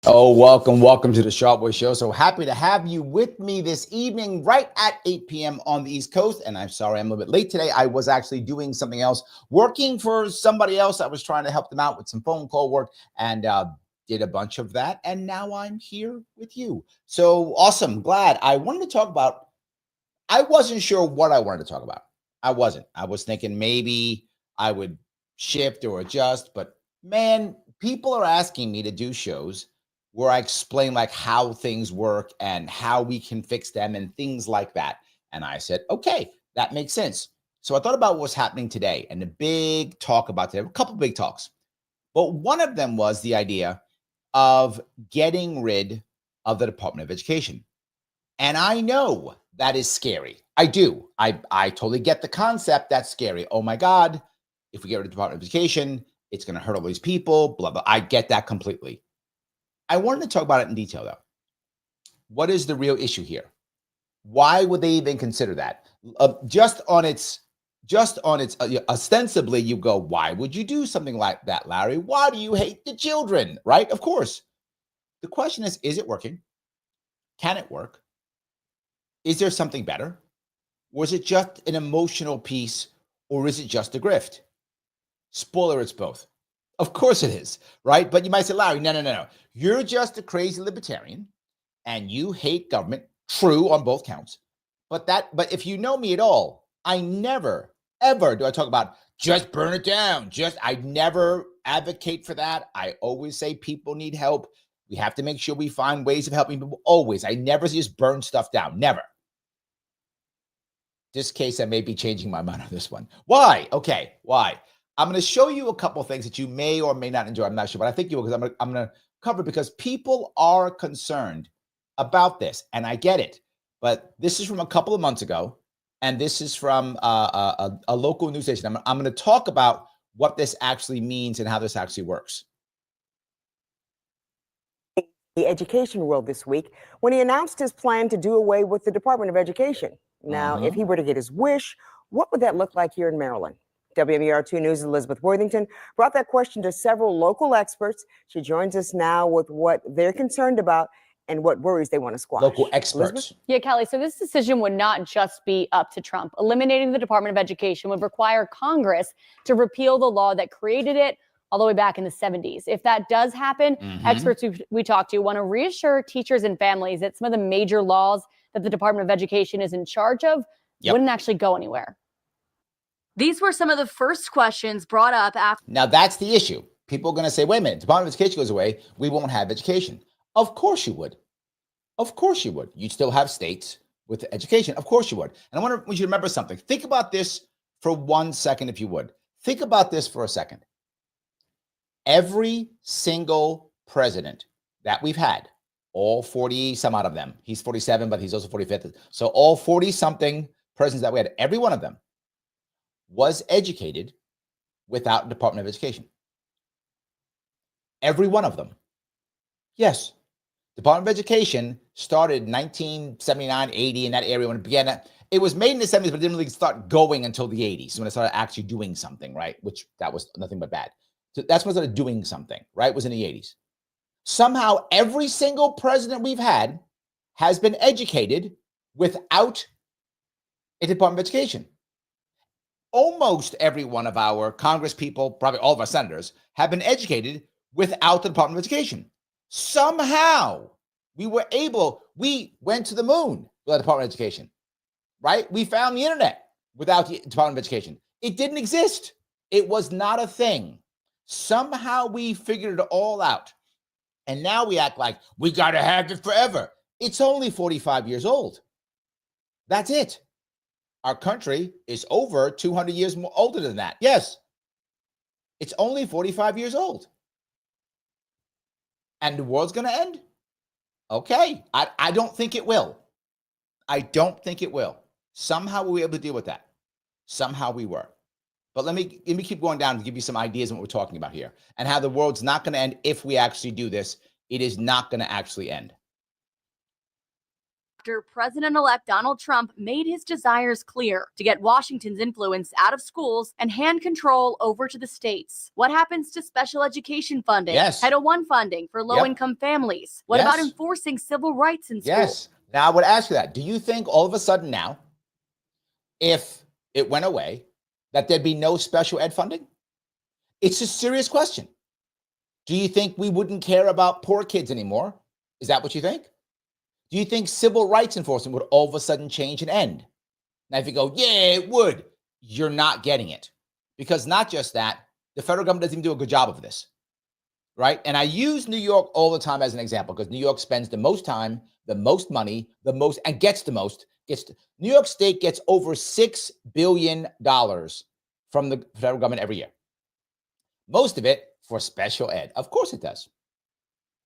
Oh, welcome to the Sharpe Show. So happy to have you with me this evening, right at 8 p.m. on the East Coast. And I'm sorry I'm a little bit late today. I was actually doing something else, working for somebody else. I was trying to help them out with some phone call work and did a bunch of that. And now I'm here with you. So awesome. Glad. I wanted to talk about, I wasn't sure what I wanted to talk about. I wasn't. I was thinking maybe I would shift or adjust. But man, people are asking me to do shows where I explain like how things work and how we can fix them and things like that. And I said, okay, that makes sense. So I thought about what's happening today and the big talk about today, a couple of big talks. But one of them was the idea of getting rid of the Department of Education. And I know that is scary. I do. I totally get the concept. That's scary. Oh my God, if we get rid of the Department of Education, it's going to hurt all these people, blah, blah. I get that completely. I wanted to talk about it in detail, though. What is the real issue here? Why would they even consider that? Just on its, ostensibly, you go, why would you do something like that, Larry? Why do you hate the children, right? Of course. The question is it working? Can it work? Is there something better? Or is it just an emotional piece? Or is it just a grift? Spoiler, it's both. Of course it is, right? But you might say, Larry, no. You're just a crazy libertarian and you hate government. True on both counts. But if you know me at all, I never, ever do I talk about just burn it down. I never advocate for that. I always say people need help. We have to make sure we find ways of helping people. Always. I never just burn stuff down. Never. This case, I may be changing my mind on this one. Why? Okay. Why? I'm going to show you a couple of things that you may or may not enjoy. I'm not sure, but I think you will, because I'm going to cover it because people are concerned about this, and I get it. But this is from a couple of months ago, and this is from a local news station. I'm going to talk about what this actually means and how this actually works. The education world this week when he announced his plan to do away with the Department of Education. Now, if he were to get his wish, what would that look like here in Maryland? WMER2 News' Elizabeth Worthington brought that question to several local experts. She joins us now with what they're concerned about and what worries they want to squash. Local experts. Elizabeth? Yeah, Kelly, so this decision would not just be up to Trump. Eliminating the Department of Education would require Congress to repeal the law that created it all the way back in the 70s. If that does happen, experts we talked to want to reassure teachers and families that some of the major laws that the Department of Education is in charge of wouldn't actually go anywhere. These were some of the first questions brought up after. Now, that's the issue. People are going to say, wait a minute, Department of Education goes away, we won't have education. Of course you would. Of course you would. You'd still have states with education. Of course you would. And I want you to remember something. Think about this for 1 second, if you would. Think about this for a second. Every single president that we've had, all 40 some odd of them, he's 47, but he's also 45th. So all 40 something presidents that we had, every one of them was educated without Department of Education. Every one of them. Yes. Department of Education started in 1979, 80, in that area when it began. It was made in the 70s, but it didn't really start going until the 80s when it started actually doing something, right? Which that was nothing but bad. So that's when it started doing something, right? Was in the 80s. Somehow every single president we've had has been educated without a Department of Education. Almost every one of our Congress people, probably all of our senators, have been educated without the Department of Education. Somehow we went to the moon without the Department of Education, right? We found the internet without the Department of Education. It didn't exist. It was not a thing. Somehow we figured it all out. And now we act like we got to have it forever. It's only 45 years old. That's it. Our country is over 200 years more older than that. Yes. It's only 45 years old. And the world's going to end? Okay. I don't think it will. I don't think it will. Somehow we were able to deal with that. Somehow we were. But let me keep going down to give you some ideas on what we're talking about here and how the world's not going to end if we actually do this. It is not going to actually end. After President-elect Donald Trump made his desires clear to get Washington's influence out of schools and hand control over to the states. What happens to special education funding? Yes. Title I funding for low-income families? What about enforcing civil rights in schools? Yes. Now, I would ask you that. Do you think all of a sudden now, if it went away, that there'd be no special ed funding? It's a serious question. Do you think we wouldn't care about poor kids anymore? Is that what you think? Do you think civil rights enforcement would all of a sudden change and end? Now, if you go, yeah, it would, you're not getting it. Because not just that, the federal government doesn't even do a good job of this, right? And I use New York all the time as an example because New York spends the most time, the most money, the most, and gets the most. New York State gets over $6 billion from the federal government every year. Most of it for special ed. Of course it does.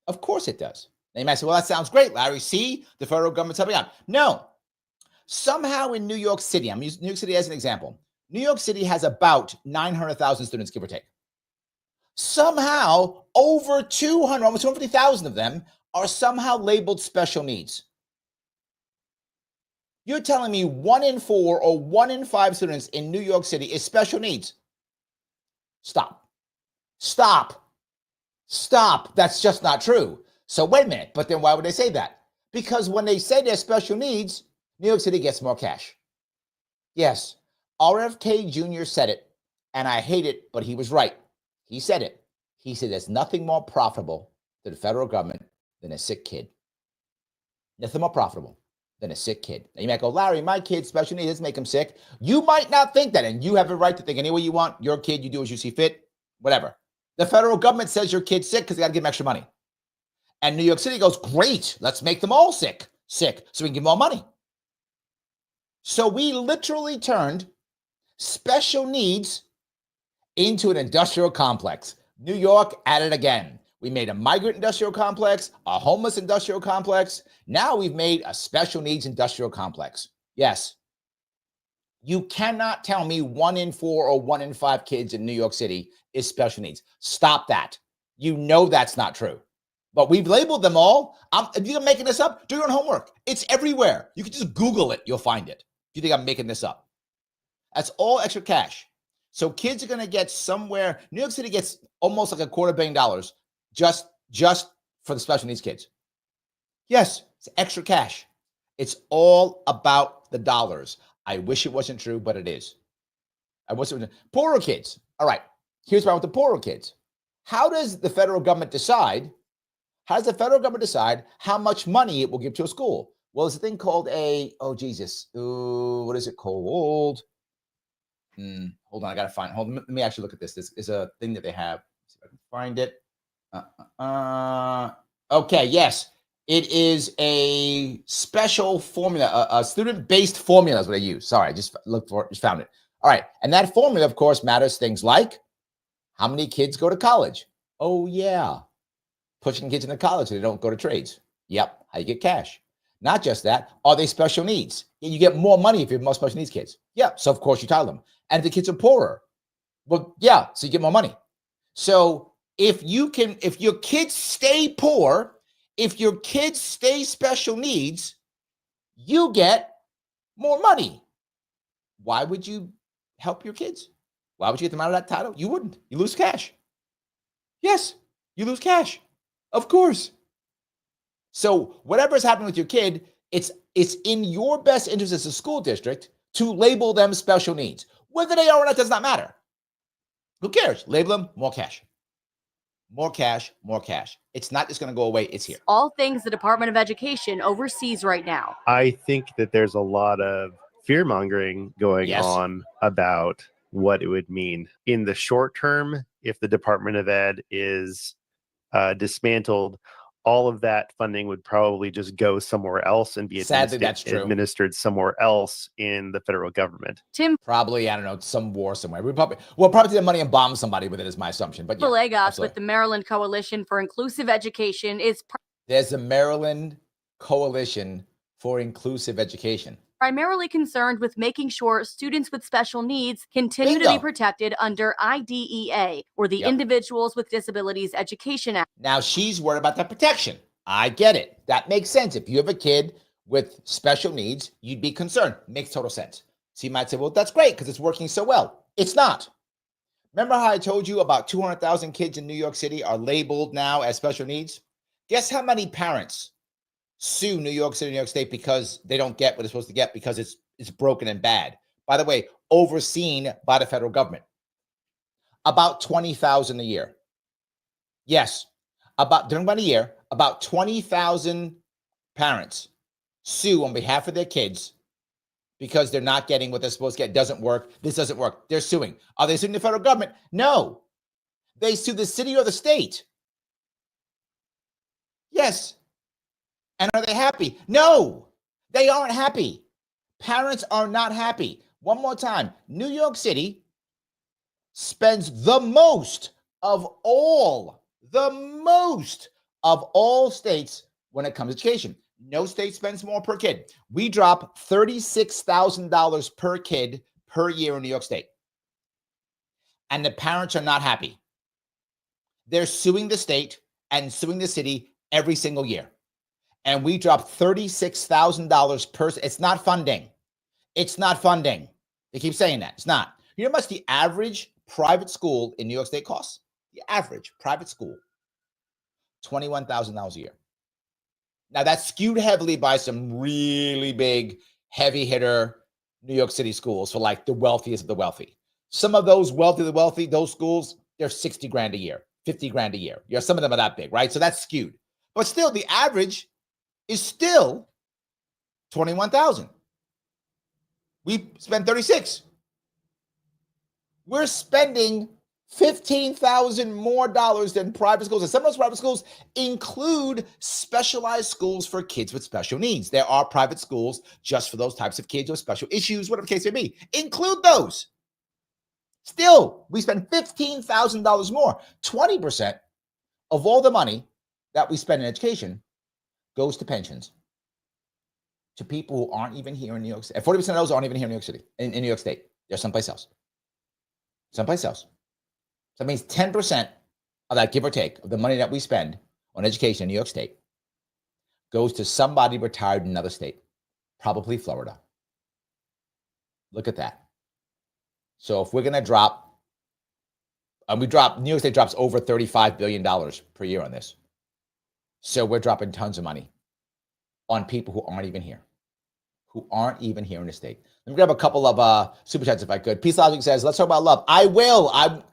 Of course it does. Now you might say, well, that sounds great, Larry. See, the federal government's helping out. No. Somehow in New York City, I'm using New York City as an example. New York City has about 900,000 students, give or take. Somehow, over 200, almost 250,000 of them are somehow labeled special needs. You're telling me 1 in 4 or 1 in 5 students in New York City is special needs? Stop. Stop. Stop. That's just not true. So wait a minute, but then why would they say that? Because when they say they're special needs, New York City gets more cash. Yes, RFK Jr. said it, and I hate it, but he was right. He said it. He said there's nothing more profitable to the federal government than a sick kid. Nothing more profitable than a sick kid. Now you might go, Larry, my kid's special needs, doesn't make him sick. You might not think that, and you have a right to think any way you want. Your kid, you do as you see fit, whatever. The federal government says your kid's sick because they got to give him extra money. And New York City goes, great, let's make them all sick, so we can give them all money. So we literally turned special needs into an industrial complex. New York at it again. We made a migrant industrial complex, a homeless industrial complex. Now we've made a special needs industrial complex. Yes. You cannot tell me 1 in 4 or 1 in 5 kids in New York City is special needs. Stop that. You know that's not true. But we've labeled them all. If you're making this up, do your own homework. It's everywhere. You can just Google it. You'll find it. You think I'm making this up? That's all extra cash. So kids are going to get somewhere. New York City gets almost like $250 million just for the special needs kids. Yes, it's extra cash. It's all about the dollars. I wish it wasn't true, but it is. I wish it was. Poorer kids. All right. Here's what I want the poorer kids. How does the federal government decide? How does the federal government decide how much money it will give to a school? Well, there's a thing called what is it called? Hold on, I got to find, let me actually look at this. This is a thing that they have. Let's see if I can find it. Okay, yes. It is a special formula, a student-based formula is what I use. Sorry, I just found it. All right, and that formula, of course, matters things like how many kids go to college. Oh, yeah. Pushing kids into college so they don't go to trades. Yep, how you get cash. Not just that, are they special needs? You get more money if you have more special needs kids. Yeah, so of course you tell them. And if the kids are poorer, well, yeah, so you get more money. So if your kids stay poor, if your kids stay special needs, you get more money. Why would you help your kids? Why would you get them out of that title? You wouldn't. You lose cash. Yes, you lose cash. Of course. So whatever is happening with your kid, it's in your best interest as a school district to label them special needs. Whether they are or not does not matter. Who cares? Label them, more cash. More cash, more cash. It's not just going to go away. It's here. All things the Department of Education oversees right now. I think that there's a lot of fear-mongering going on about what it would mean. In the short term, if the Department of Ed is dismantled, all of that funding would probably just go somewhere else and be administered somewhere else in the federal government. Tim, probably, I don't know, some war somewhere. We'll probably take the money and bomb somebody with it, is my assumption. But yeah, Villegas with the Maryland Coalition for Inclusive Education is. There's a Maryland Coalition for inclusive education. Primarily concerned with making sure students with special needs continue to be protected under IDEA, or the Individuals with Disabilities Education Act. Now, she's worried about that protection. I get it. That makes sense. If you have a kid with special needs, you'd be concerned. Makes total sense. So you might say, well, that's great because it's working so well. It's not. Remember how I told you about 200,000 kids in New York City are labeled now as special needs? Guess how many parents sue New York City, New York State because they don't get what they're supposed to get because it's broken and bad. By the way, overseen by the federal government. About 20,000 a year. Yes, during about a year, about 20,000 parents sue on behalf of their kids because they're not getting what they're supposed to get. It doesn't work. This doesn't work. They're suing. Are they suing the federal government? No. They sue the city or the state. Yes. And are they happy? No, they aren't happy. Parents are not happy. One more time. New York City spends the most of all states when it comes to education. No state spends more per kid. We drop $36,000 per kid per year in New York State. And the parents are not happy. They're suing the state and suing the city every single year. And we drop $36,000 per. It's not funding. It's not funding. They keep saying that. It's not. You know how much the average private school in New York State costs? The average private school, $21,000 a year. Now, that's skewed heavily by some really big, heavy hitter New York City schools for like the wealthiest of the wealthy. Some of those wealthy, those schools, they're 60 grand a year, 50 grand a year. Some of them are that big, right? So that's skewed. But still, the average is still 21,000. We spend 36. We're spending 15,000 more dollars than private schools. And some of those private schools include specialized schools for kids with special needs. There are private schools just for those types of kids with special issues, whatever the case may be. Include those. Still, we spend $15,000 more. 20% of all the money that we spend in education goes to pensions, to people who aren't even here in New York City. 40% of those aren't even here in New York City, in New York State. They're someplace else. Someplace else. So that means 10% of that, give or take, of the money that we spend on education in New York State goes to somebody retired in another state, probably Florida. Look at that. So if we're going to drop, New York State drops over $35 billion per year on this. So we're dropping tons of money on people who aren't even here, in the state. Let me grab a couple of super chats if I could. Peace Logic says, let's talk about love. I will. I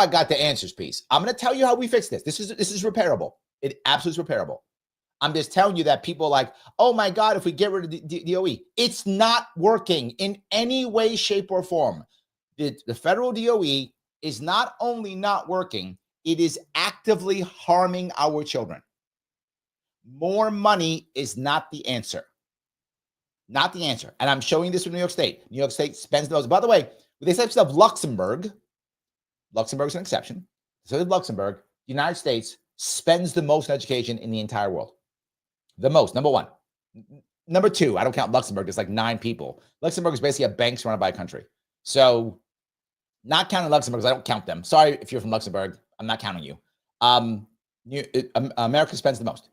got the answers, Peace. I'm going to tell you how we fix this. This is repairable. It absolutely is repairable. I'm just telling you that people are like, oh my God, if we get rid of the DOE, it's not working in any way, shape, or form. The federal DOE is not only not working, it is actively harming our children. More money is not the answer. Not the answer. And I'm showing this from New York State. New York State spends the most. By the way, with the exception of Luxembourg, Luxembourg's an exception. So did Luxembourg. The United States spends the most in education in the entire world. The most, number one. Number two, I don't count Luxembourg. There's like 9 people. Luxembourg is basically a bank surrounded by a country. So not counting Luxembourg, because I don't count them. Sorry if you're from Luxembourg. I'm not counting you. America spends the most.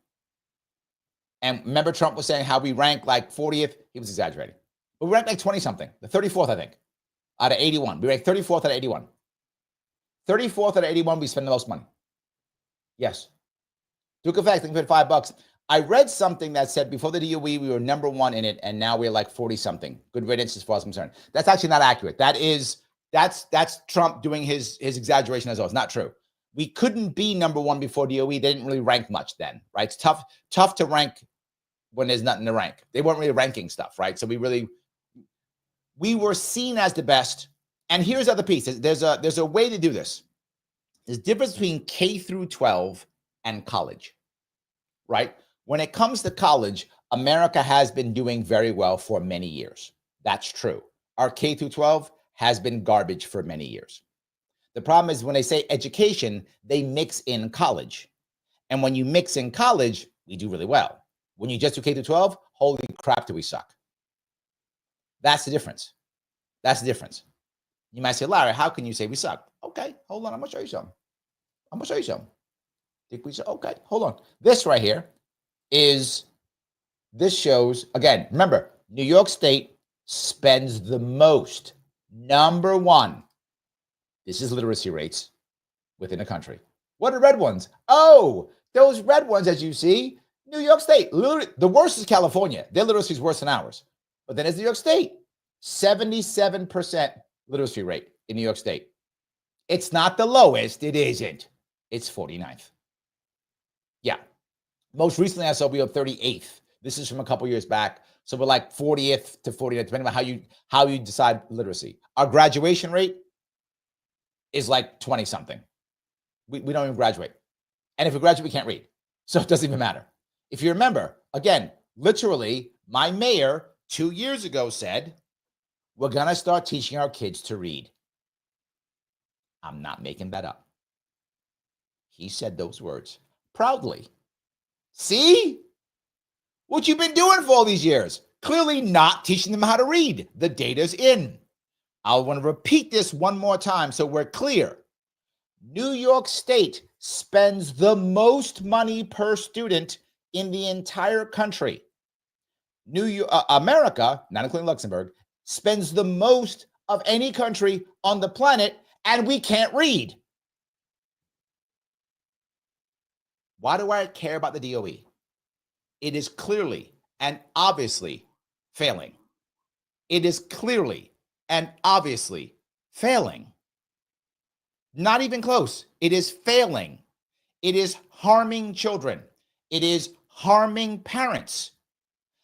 And remember Trump was saying how we rank like 40th? He was exaggerating. But we rank like 20-something. The 34th, I think, out of 81. We rank 34th out of 81. 34th out of 81, we spend the most money. Yes. Duke of Facts, I think we had $5. I read something that said before the DOE, we were number 1 in it, and now we're like 40-something. Good riddance as far as I'm concerned. That's actually not accurate. That's Trump doing his exaggeration as well. It's not true. We couldn't be number 1 before DOE. They didn't really rank much then, right? It's tough to rank when there's nothing to rank. They weren't really ranking stuff, right? So we were seen as the best. And here's the other piece. There's a way to do this. There's a difference between K through 12 and college, right? When it comes to college, America has been doing very well for many years. That's true. Our K through 12 has been garbage for many years. The problem is when they say education, they mix in college. And when you mix in college, we do really well. When you just do K through 12, holy crap, do we suck? That's the difference. That's the difference. You might say, Larry, how can you say we suck? Okay, hold on. I'm going to show you something. I'm going to show you something. Think we suck? Okay, hold on. This right here this shows, again, remember, New York State spends the most. Number one. This is literacy rates within a country. What are red ones? Oh, those red ones, as you see, New York State. The worst is California. Their literacy is worse than ours. But then it's New York State. 77% literacy rate in New York State. It's not the lowest. It isn't. It's 49th. Yeah. Most recently, I saw we were 38th. This is from a couple years back. So we're like 40th to 49th, depending on how you decide literacy. Our graduation rate is like 20 something. We don't even graduate. And if we graduate, we can't read. So it doesn't even matter. If you remember, again, literally, my mayor 2 years ago said, we're going to start teaching our kids to read. I'm not making that up. He said those words proudly. See? What you've been doing for all these years. Clearly not teaching them how to read. The data's in. I want to repeat this one more time so we're clear. New York State spends the most money per student in the entire country. America, not including Luxembourg, spends the most of any country on the planet, and we can't read. Why do I care about the DOE? It is clearly and obviously failing. It is clearly and obviously failing. Not even close. It is failing. It is harming children. It is harming parents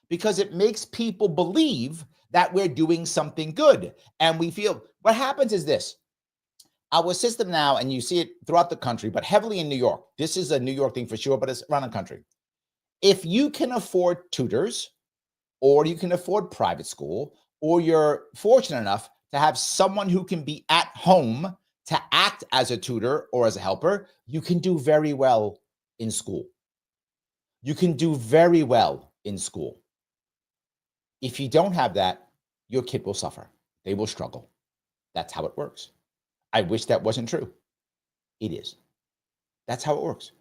because it makes people believe that we're doing something good. And we feel what happens is this. Our system now, and you see it throughout the country, but heavily in New York. This is a New York thing for sure, but it's around the country. If you can afford tutors, or you can afford private school, or you're fortunate enough to have someone who can be at home to act as a tutor or as a helper, you can do very well in school. You can do very well in school. If you don't have that, your kid will suffer. They will struggle. That's how it works. I wish that wasn't true. It is. That's how it works.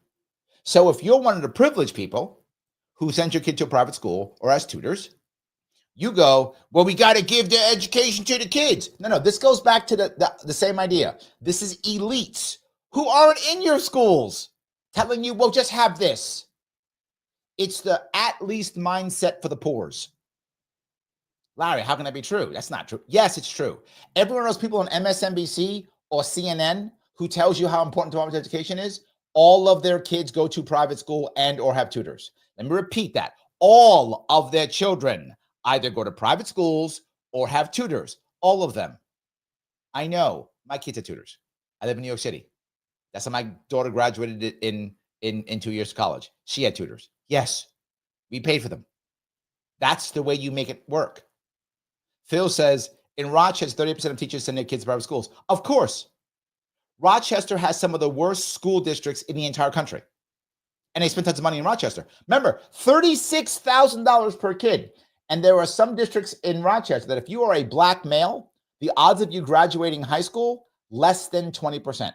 So if you're one of the privileged people who sends your kid to a private school or as tutors, you go, well, we got to give the education to the kids. No, this goes back to the same idea. This is elites who aren't in your schools telling you, well, just have this. It's the at least mindset for the poors. Larry, how can that be true? That's not true. Yes, it's true. Every one of those people on MSNBC or CNN who tells you how important Department of Education is, all of their kids go to private school and or have tutors. Let me repeat that. All of their children either go to private schools or have tutors. All of them. I know. My kids have tutors. I live in New York City. That's how my daughter graduated in 2 years of college. She had tutors. Yes, we paid for them. That's the way you make it work. Phil says, in Rochester, 30% of teachers send their kids to private schools. Of course. Rochester has some of the worst school districts in the entire country. And they spend tons of money in Rochester. Remember, $36,000 per kid. And there are some districts in Rochester that if you are a black male, the odds of you graduating high school, less than 20%.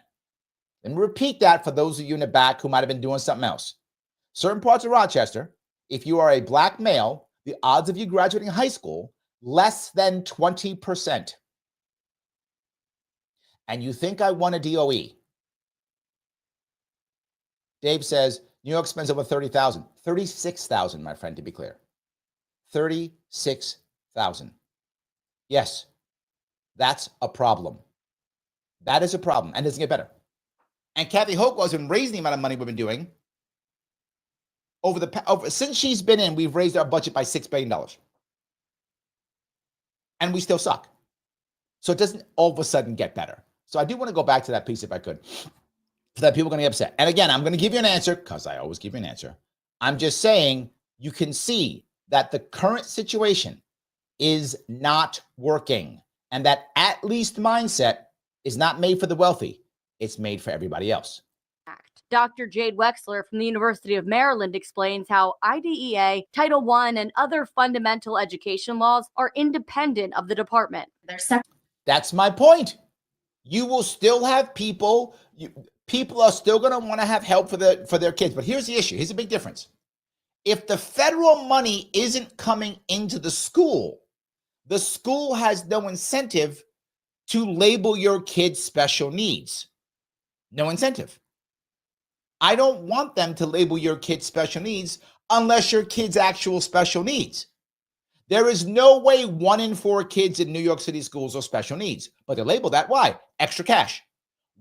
And repeat that for those of you in the back who might have been doing something else. Certain parts of Rochester, if you are a black male, the odds of you graduating high school, less than 20%. And you think I want a DOE? Dave says, New York spends over 30,000. 36,000, my friend, to be clear. 36,000. Yes, that's a problem. That is a problem, and it doesn't get better. And Kathy Hochul has been raising the amount of money we've been doing. Since she's been in, we've raised our budget by $6 billion. And we still suck. So it doesn't all of a sudden get better. So I do want to go back to that piece if I could, so that people are going to get upset. And again, I'm going to give you an answer because I always give you an answer. I'm just saying you can see that the current situation is not working, and that at least mindset is not made for the wealthy. It's made for everybody else. Dr. Jade Wexler from the University of Maryland explains how IDEA, Title I, and other fundamental education laws are independent of the department. That's my point. You will still have people, people are still going to want to have help for their kids. But here's the issue. Here's a big difference. If the federal money isn't coming into the school has no incentive to label your kids special needs. No incentive. I don't want them to label your kids special needs unless your kid's actual special needs. There is no way 1 in 4 kids in New York City schools are special needs, but they're labeled that. Why? Extra cash.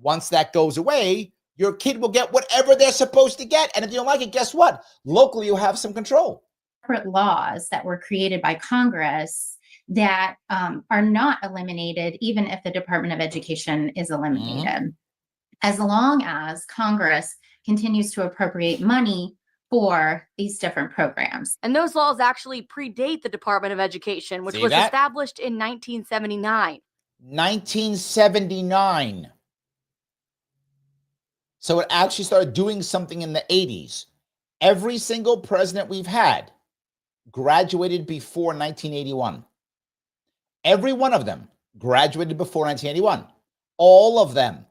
Once that goes away, your kid will get whatever they're supposed to get. And if you don't like it, guess what? Locally, you have some control. Separate laws that were created by Congress that are not eliminated, even if the Department of Education is eliminated, as long as Congress continues to appropriate money for these different programs. And those laws actually predate the Department of Education, which was established in 1979. 1979. So it actually started doing something in the 80s. Every single president we've had graduated before 1981. Every one of them graduated before 1981. All of them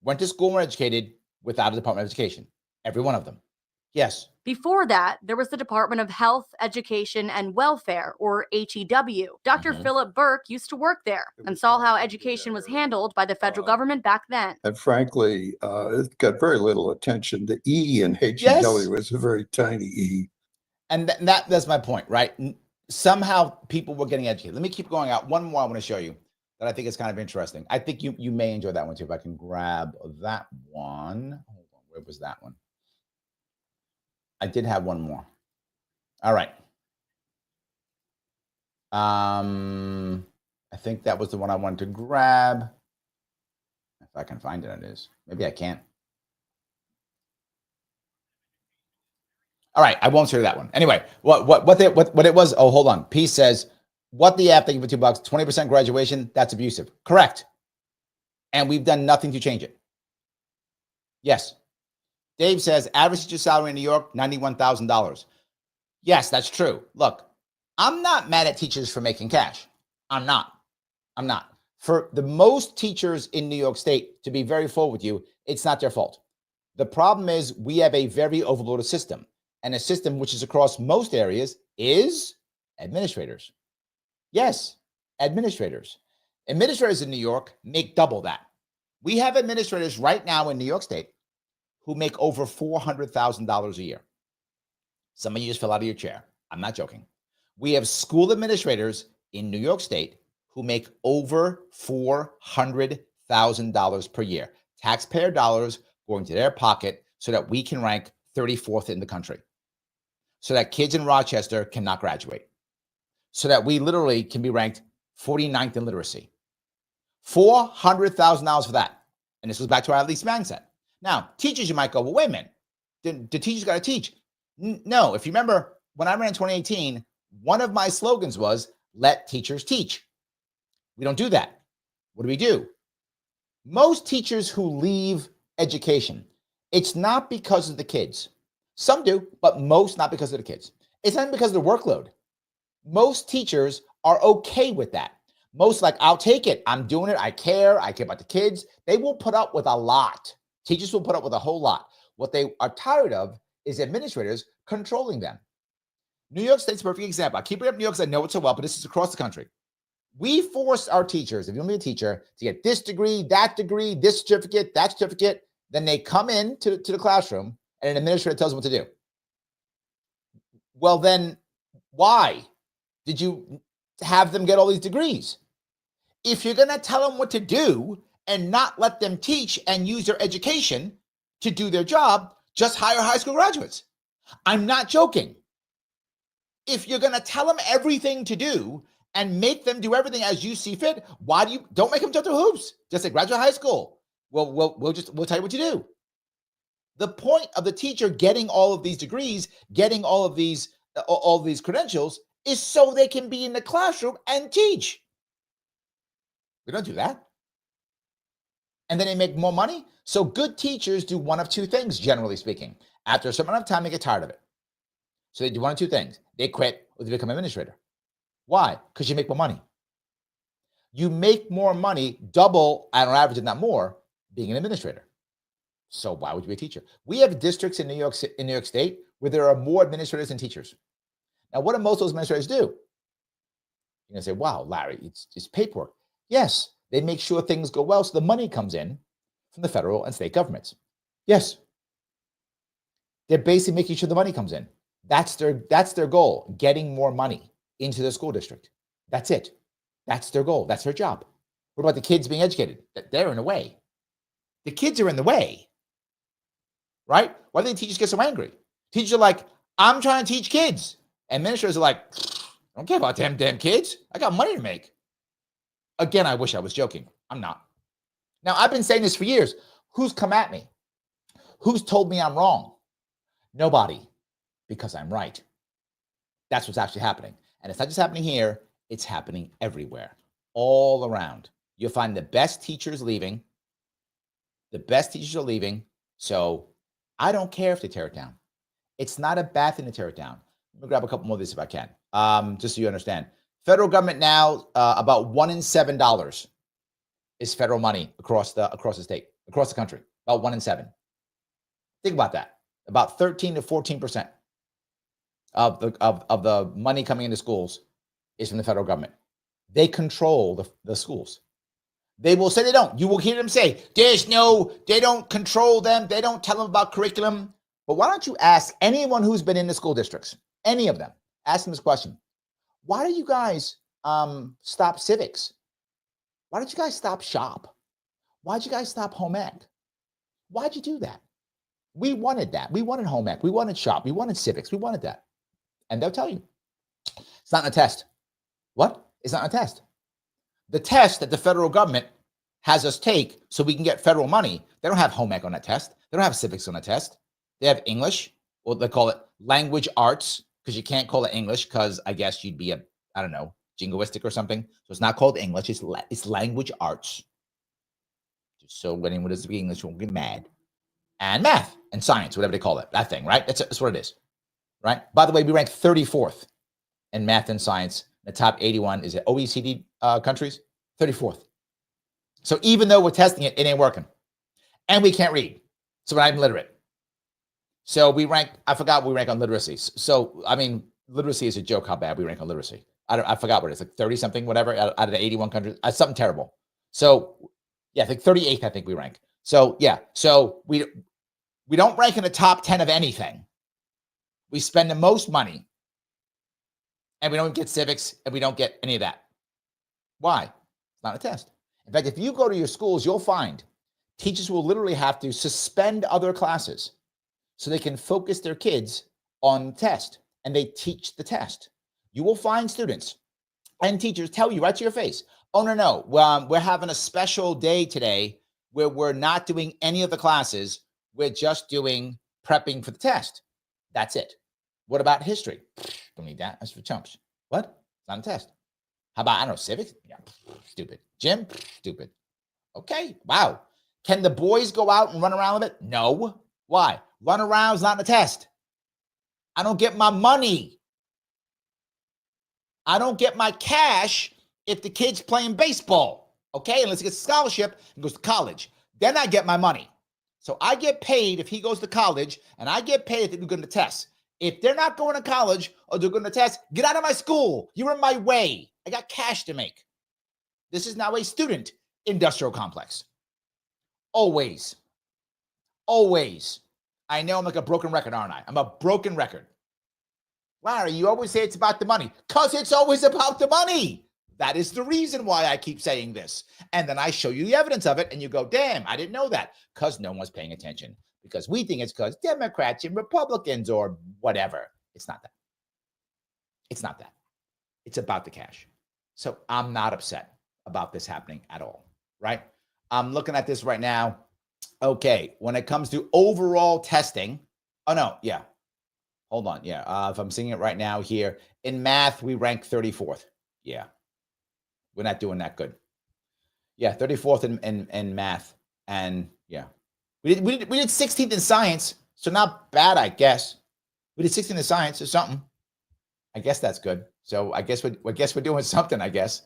went to school and were educated without a Department of Education. Every one of them. Yes. Before that, there was the Department of Health, Education, and Welfare, or HEW. Dr. Philip Burke used to work there and saw how education was handled by the federal government back then. And frankly, it got very little attention. The E in HEW was a very tiny E. And that's my point, right? Somehow people were getting educated. Let me keep going out. One more I want to show you that I think is kind of interesting. I think you may enjoy that one too. If I can grab that one. Hold on, where was that one? I did have one more. All right. I think that was the one I wanted to grab. If I can find it, it is. Maybe I can't. All right, I won't share that one. Anyway, what it was? Oh, hold on. P says, what the app? Thank you for $2. 20% graduation. That's abusive. Correct. And we've done nothing to change it. Yes. Dave says, average teacher salary in New York, $91,000. Yes, that's true. Look, I'm not mad at teachers for making cash. I'm not. For the most teachers in New York State, to be very full with you, it's not their fault. The problem is we have a very overloaded system, and a system which is across most areas is administrators. Yes, administrators. Administrators in New York make double that. We have administrators right now in New York State who make over $400,000 a year. Some of you just fell out of your chair. I'm not joking. We have school administrators in New York State who make over $400,000 per year. Taxpayer dollars going to their pocket so that we can rank 34th in the country. So that kids in Rochester cannot graduate. So that we literally can be ranked 49th in literacy. $400,000 for that. And this goes back to our at least mindset. Now, teachers, you might go, well, wait a minute. The teachers got to teach. No, if you remember, when I ran in 2018, one of my slogans was, let teachers teach. We don't do that. What do? Most teachers who leave education, it's not because of the kids. Some do, but most not because of the kids. It's not because of the workload. Most teachers are okay with that. Most like, I'll take it. I'm doing it. I care about the kids. They will put up with a lot. Teachers will put up with a whole lot. What they are tired of is administrators controlling them. New York State's a perfect example. I keep bringing up New York because I know it so well, but this is across the country. We force our teachers, if you want to be a teacher, to get this degree, this certificate, that certificate. Then they come in to the classroom and an administrator tells them what to do. Well, then why did you have them get all these degrees? If you're going to tell them what to do and not let them teach and use their education to do their job, just hire high school graduates. I'm not joking. If you're going to tell them everything to do and make them do everything as you see fit, don't make them jump through hoops. Just say graduate high school. We'll tell you what to do. The point of the teacher getting all of these degrees, getting all of these credentials is so they can be in the classroom and teach. We don't do that. and then they make more money. So good teachers do one of two things, generally speaking. After a certain amount of time, they get tired of it. So they do one of two things. They quit or they become an administrator. Why? Because you make more money. You make more money, double on average, if not more, being an administrator. So why would you be a teacher? We have districts in New York State where there are more administrators than teachers. Now, what do most of those administrators do? You're going to say, wow, Larry, it's paperwork. Yes, they make sure things go well so the money comes in from the federal and state governments. Yes. They're basically making sure the money comes in. That's their goal, getting more money into the school district. That's it. That's their goal. That's their job. What about the kids being educated? They're in the way. The kids are in the way, right? Why do the teachers get so angry? Teachers are like, I'm trying to teach kids. Administrators are like, I don't care about them damn kids. I got money to make. Again, I wish I was joking. I'm not. Now, I've been saying this for years. Who's come at me? Who's told me I'm wrong? Nobody, because I'm right. That's what's actually happening. And it's not just happening here. It's happening everywhere, all around. You'll find the best teachers leaving. The best teachers are leaving. So I don't care if they tear it down. It's not a bad thing to tear it down. Let me grab a couple more of these if I can, just so you understand. Federal government now, about $1 in $7 is federal money across the state, across the country. About 1 in 7. Think about that. About 13 to 14% of the money coming into schools is from the federal government. They control the schools. They will say they don't. You will hear them say, they don't control them. They don't tell them about curriculum. But why don't you ask anyone who's been in the school districts, any of them, ask them this question. Why do you guys stop civics? Why did you guys stop Sharpe? Why did you guys stop home ec? Why'd you do that? We wanted that. We wanted home ec. We wanted Sharpe. We wanted civics. We wanted that. And they'll tell you. It's not in a test. What? It's not a test. The test that the federal government has us take so we can get federal money, they don't have home ec on that test. They don't have civics on that test. They have English. Well, they call it language arts because you can't call it English because I guess you'd be I don't know, jingoistic or something. So it's not called English. It's language arts. Just so anyone who doesn't speak English won't get mad. And math and science, whatever they call it. That thing, right? That's what it is, right? By the way, we rank 34th in math and science. The top 81 is it OECD countries, 34th. So even though we're testing it, it ain't working. And we can't read. So we're not even literate. So we rank, I forgot we rank on literacy. So, I mean, literacy is a joke how bad we rank on literacy. I forgot what it is, like 30 something, whatever, out of the 81 countries. Something terrible. So, yeah, I think 38th, I think we rank. So, yeah. So we don't rank in the top 10 of anything. We spend the most money. And we don't get civics, and we don't get any of that. Why? It's not a test. In fact, if you go to your schools, you'll find teachers will literally have to suspend other classes so they can focus their kids on the test, and they teach the test. You will find students and teachers tell you right to your face, oh, no, we're having a special day today where we're not doing any of the classes. We're just doing prepping for the test. That's it. What about history? Don't need that. That's for chumps. What? It's not a test. How about, I don't know, civics? Yeah, stupid. Gym? Stupid. Okay, wow. Can the boys go out and run around with it? No. Why? Run around is not in a test. I don't get my money. I don't get my cash if the kid's playing baseball. Okay, unless he gets a scholarship and goes to college. Then I get my money. So I get paid if he goes to college, and I get paid if they're going to test. If they're not going to college or they're going to test, get out of my school. You're in my way. I got cash to make. This is now a student industrial complex. Always. Always. I know I'm like a broken record, aren't I? I'm a broken record. Larry, you always say it's about the money. Because it's always about the money. That is the reason why I keep saying this. And then I show you the evidence of it, and you go, damn, I didn't know that. Because no one's paying attention. Because we think it's because Democrats and Republicans or whatever. It's not that. It's not that. It's about the cash. So I'm not upset about this happening at all, right? I'm looking at this right now. Okay, when it comes to overall testing, oh no, yeah. Hold on, yeah. If I'm seeing it right now here, in math, we rank 34th. Yeah, we're not doing that good. Yeah, 34th in math And yeah, we did 16th in science, so not bad, I guess. We did 16th in science or something. I guess that's good. So I guess we're doing something. I guess.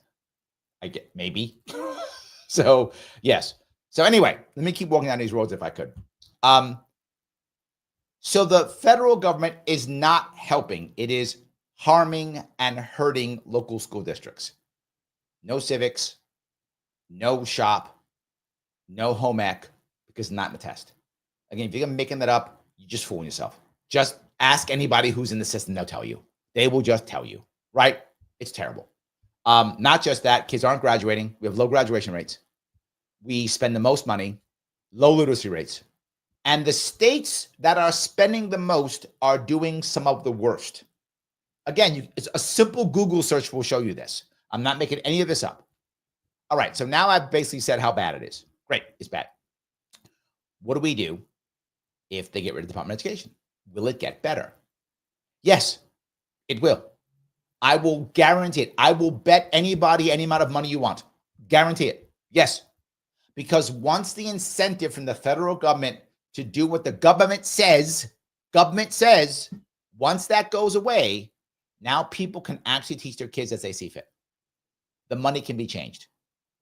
I get maybe. So yes. So anyway, let me keep walking down these roads if I could. So the federal government is not helping. It is harming and hurting local school districts. No civics, no shop, no home ec, because not in the test. Again, if you're making that up, you're just fooling yourself. Just ask anybody who's in the system, they'll tell you. They will just tell you, right? It's terrible. Not just that, kids aren't graduating. We have low graduation rates. We spend the most money, low literacy rates. And the states that are spending the most are doing some of the worst. Again, it's a simple Google search will show you this. I'm not making any of this up. All right, so now I've basically said how bad it is. Great, it's bad. What do we do if they get rid of the Department of Education? Will it get better? Yes, it will. I will guarantee it. I will bet anybody any amount of money you want. Guarantee it. Yes. Because once the incentive from the federal government to do what the government says, once that goes away, now people can actually teach their kids as they see fit. The money can be changed.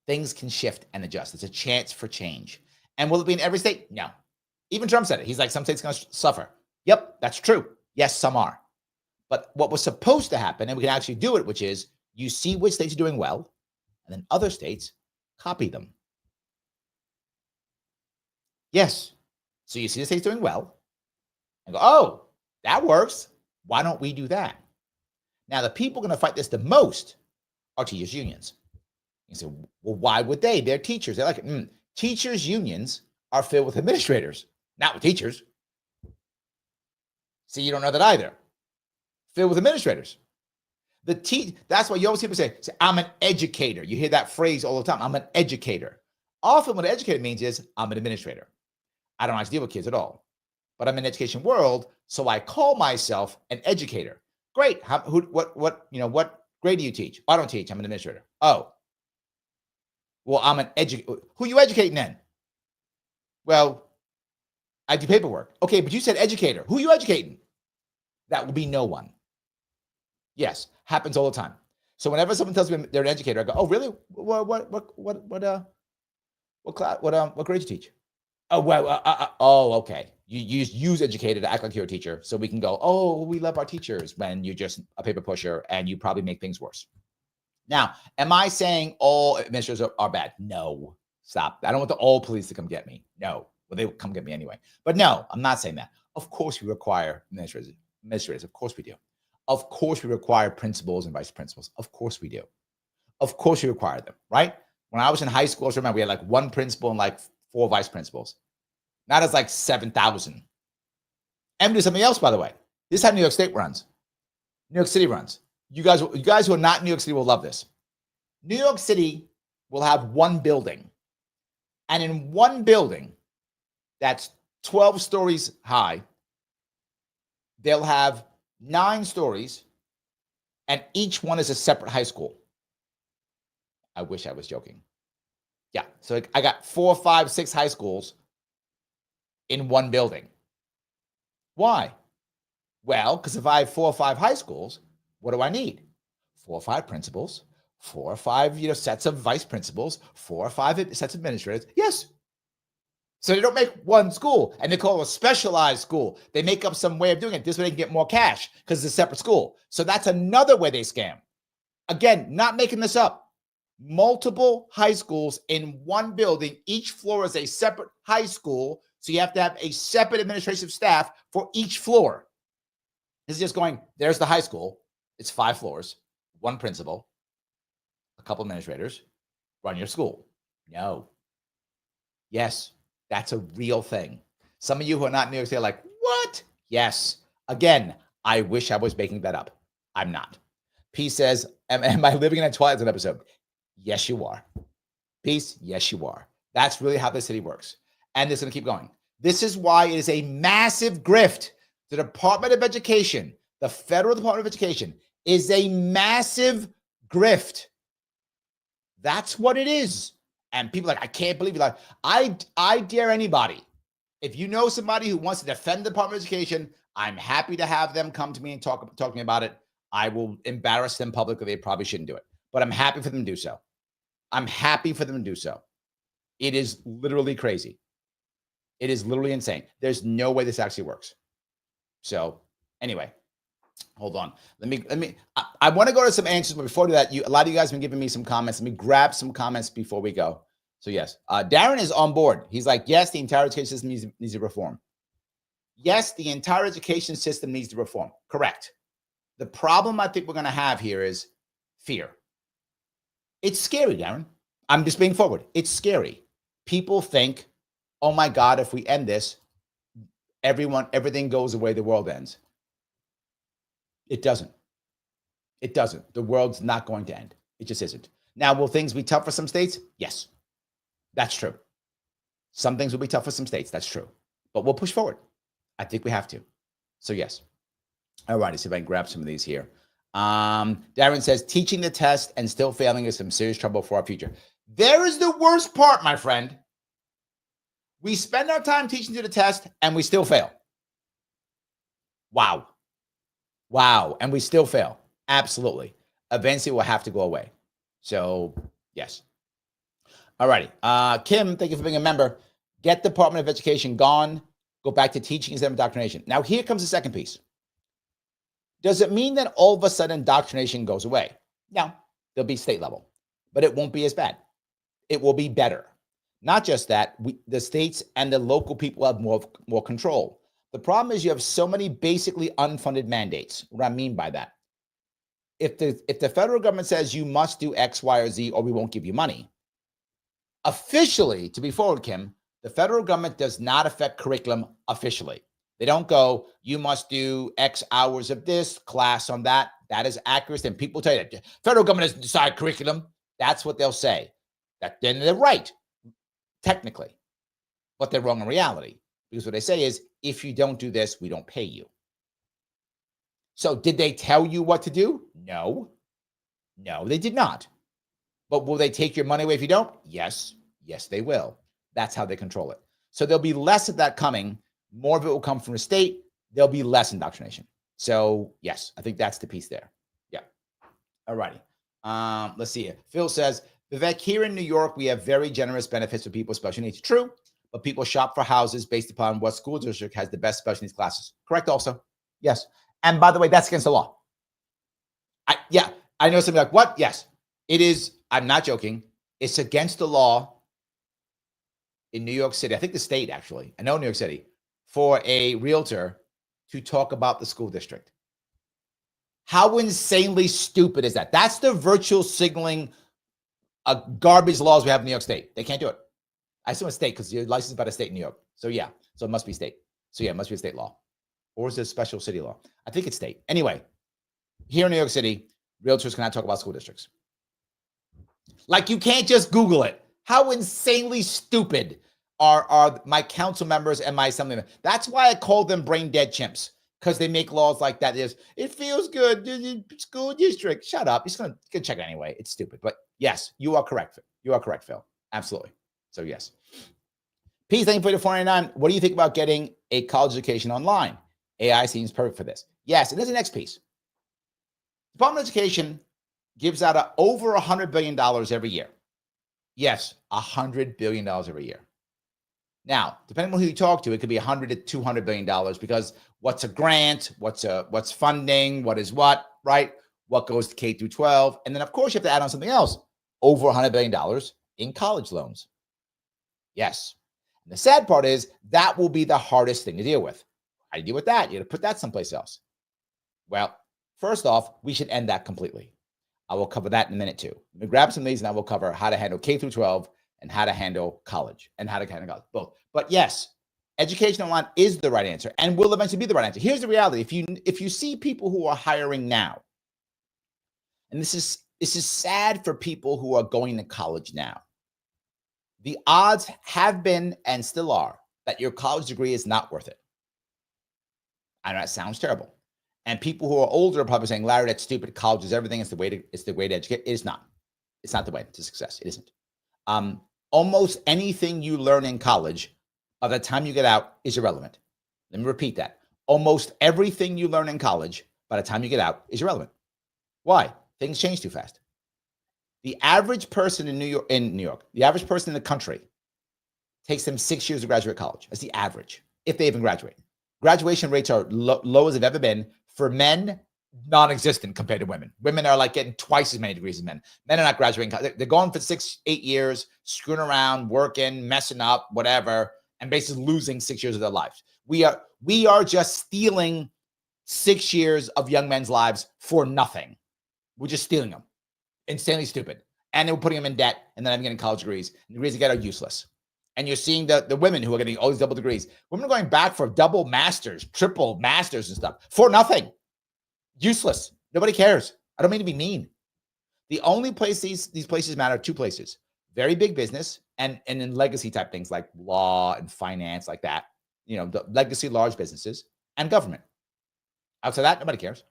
Things can shift and adjust. It's a chance for change. And will it be in every state? No. Even Trump said it. He's like, some states are going to suffer. Yep, that's true. Yes, some are. But what was supposed to happen, and we can actually do it, which is you see which states are doing well, and then other states copy them. Yes. So you see the states doing well, and go, oh, that works. Why don't we do that? Now, the people going to fight this the most are teachers' unions. You say, well, why would they? They're teachers. They're like, teachers' unions are filled with administrators, not with teachers. See, you don't know that either. Filled with administrators. That's why you always hear people say, I'm an educator. You hear that phrase all the time. I'm an educator. Often what an educator means is I'm an administrator. I don't actually deal with kids at all, but I'm in the education world, so I call myself an educator. Great. What grade do you teach? I don't teach. I'm an administrator. Oh, well, I'm an educator. Who are you educating then? Well, I do paperwork. Okay, but you said educator. Who are you educating? That will be no one. Yes, happens all the time. So whenever someone tells me they're an educator, I go, "Oh, really? What class? What grade do you teach?" Oh, well, okay. You use educated to act like you're a teacher, so we can go, "Oh, we love our teachers," when you're just a paper pusher and you probably make things worse. Now, am I saying all administrators are bad? No, stop. I don't want the old police to come get me. No, well, they will come get me anyway. But no, I'm not saying that. Of course, we require administrators. Of course we do. Of course, we require principals and vice principals. Of course we do. Of course we require them, right? When I was in high school, I remember we had like one principal and like 4 vice principals. Now there's like 7,000. And we do something else, by the way. This is how New York State runs. New York City runs. You guys who are not in New York City will love this. New York City will have one building. And in one building that's 12 stories high, they'll have 9 stories, and each one is a separate high school. I wish I was joking. Yeah, so I got 4, 5, 6 high schools in one building. Why? Well, because if I have 4 or 5 high schools, what do I need? 4 or 5 principals, 4 or 5 sets of vice principals, 4 or 5 sets of administrators. Yes. So they don't make one school, and they call it a specialized school. They make up some way of doing it. This way they can get more cash because it's a separate school. So that's another way they scam. Again, not making this up. Multiple high schools in one building. Each floor is a separate high school. So you have to have a separate administrative staff for each floor. This is just going, there's the high school. It's 5 floors, 1 principal, a couple administrators, run your school. No. Yes. That's a real thing. Some of you who are not in New York City are like, what? Yes. Again, I wish I was making that up. I'm not. P says, am I living in a Twilight Zone episode? Yes, you are. Peace, yes, you are. That's really how the city works. And it's going to keep going. This is why it is a massive grift. The Department of Education, the Federal Department of Education, is a massive grift. That's what it is. And people are like, I can't believe it. Like, I dare anybody. If you know somebody who wants to defend the Department of Education, I'm happy to have them come to me and talk to me about it. I will embarrass them publicly. They probably shouldn't do it, but I'm happy for them to do so. I'm happy for them to do so. It is literally crazy. It is literally insane. There's no way this actually works. So anyway, hold on. I want to go to some answers, but before that, a lot of you guys have been giving me some comments. Let me grab some comments before we go. So yes, Darren is on board. He's like, yes, the entire education system needs to reform. Yes, the entire education system needs to reform. Correct. The problem I think we're going to have here is fear. It's scary, Darren. I'm just being forward. It's scary. People think, oh my God, if we end this, everything goes away, the world ends. It doesn't. It doesn't. The world's not going to end. It just isn't. Now, will things be tough for some states? Yes, that's true. Some things will be tough for some states. That's true. But we'll push forward. I think we have to. So yes. All righty. See if I can grab some of these here. Darren says, teaching the test and still failing is some serious trouble for our future. There is the worst part, my friend. We spend our time teaching to the test and we still fail. Wow. Wow. And we still fail. Absolutely. Eventually we'll have to go away. So yes. All righty. Kim, thank you for being a member. Get the Department of Education gone. Go back to teaching instead of indoctrination. Now here comes the second piece. Does it mean that all of a sudden indoctrination goes away? No, there'll be state level, but it won't be as bad. It will be better. Not just that, the states and the local people have more control. The problem is you have so many basically unfunded mandates. What I mean by that, if the federal government says you must do X, Y, or Z, or we won't give you money, officially, to be forward, Kim, the federal government does not affect curriculum officially. They don't go, you must do X hours of this, class on that. That is accurate. And people tell you that the federal government doesn't decide curriculum. That's what they'll say. Then they're right, technically. But they're wrong in reality. Because what they say is, if you don't do this, we don't pay you. So did they tell you what to do? No. No, they did not. But will they take your money away if you don't? Yes. Yes, they will. That's how they control it. So there'll be less of that coming. More of it will come from the state. There'll be less indoctrination. So yes, I think that's the piece there. Yeah. All righty. Let's see here. Phil says, Vivek, here in New York, we have very generous benefits for people with special needs. True, but people shop for houses based upon what school district has the best special needs classes. Correct also. Yes. And by the way, that's against the law. I know something like, what? Yes, it is. I'm not joking. It's against the law in New York City. I think the state, actually. I know New York City, for a realtor to talk about the school district. How insanely stupid is that? That's the virtual signaling garbage laws we have in New York State. They can't do it. I assume it's state because you're licensed by the state in New York. So yeah, so it must be state. So yeah, it must be a state law. Or is it a special city law? I think it's state. Anyway, here in New York City, realtors cannot talk about school districts. Like, you can't just Google it. How insanely stupid are my council members and my assembly members? That's why I call them brain dead chimps, because they make laws like that. It feels good. School district. Shut up. You're just gonna check it anyway. It's stupid. But yes, you are correct. You are correct, Phil. Absolutely. So yes. P, thank you for the 499. What do you think about getting a college education online? AI seems perfect for this. Yes, and there's the next piece. Department of Education gives out over $100 billion every year. Yes, $100 billion every year. Now, depending on who you talk to, it could be $100 to $200 billion, because what's a grant, what's funding, what is what, right? What goes to K through 12, and then of course you have to add on something else, over $100 billion in college loans. Yes. And the sad part is that will be the hardest thing to deal with. How do you deal with that? You got to put that someplace else. Well, first off, we should end that completely. I will cover that in a minute too. Let me grab some of these and I will cover how to handle K through 12 and how to handle college and how to handle college, both. But yes, education online is the right answer and will eventually be the right answer. Here's the reality. If you see people who are hiring now, and this is sad for people who are going to college now, the odds have been and still are that your college degree is not worth it. I know that sounds terrible. And people who are older are probably saying, Larry, that's stupid. College is everything. It's the way to educate. It is not. It's not the way to success. It isn't. almost anything you learn in college by the time you get out is irrelevant. Let me repeat that. Almost everything you learn in college by the time you get out is irrelevant. Why? Things change too fast. The average person in New York, the average person in the country takes them 6 years to graduate college. That's the average, if they even graduate. Graduation rates are low as they've ever been. For men, non-existent compared to women. Women are like getting twice as many degrees as men. Men are not graduating. They're going for 6, 8 years, screwing around, working, messing up, whatever, and basically losing 6 years of their lives. We are just stealing 6 years of young men's lives for nothing. We're just stealing them. Insanely stupid. And then we're putting them in debt, and then I'm getting college degrees. And degrees they get are useless. And you're seeing the women who are getting all these double degrees. Women are going back for double masters, triple masters and stuff for nothing. Useless. Nobody cares. I don't mean to be mean. The only place these places matter, 2 places. Very big business and in legacy type things like law and finance like that. You know, the legacy large businesses and government. Outside that, nobody cares.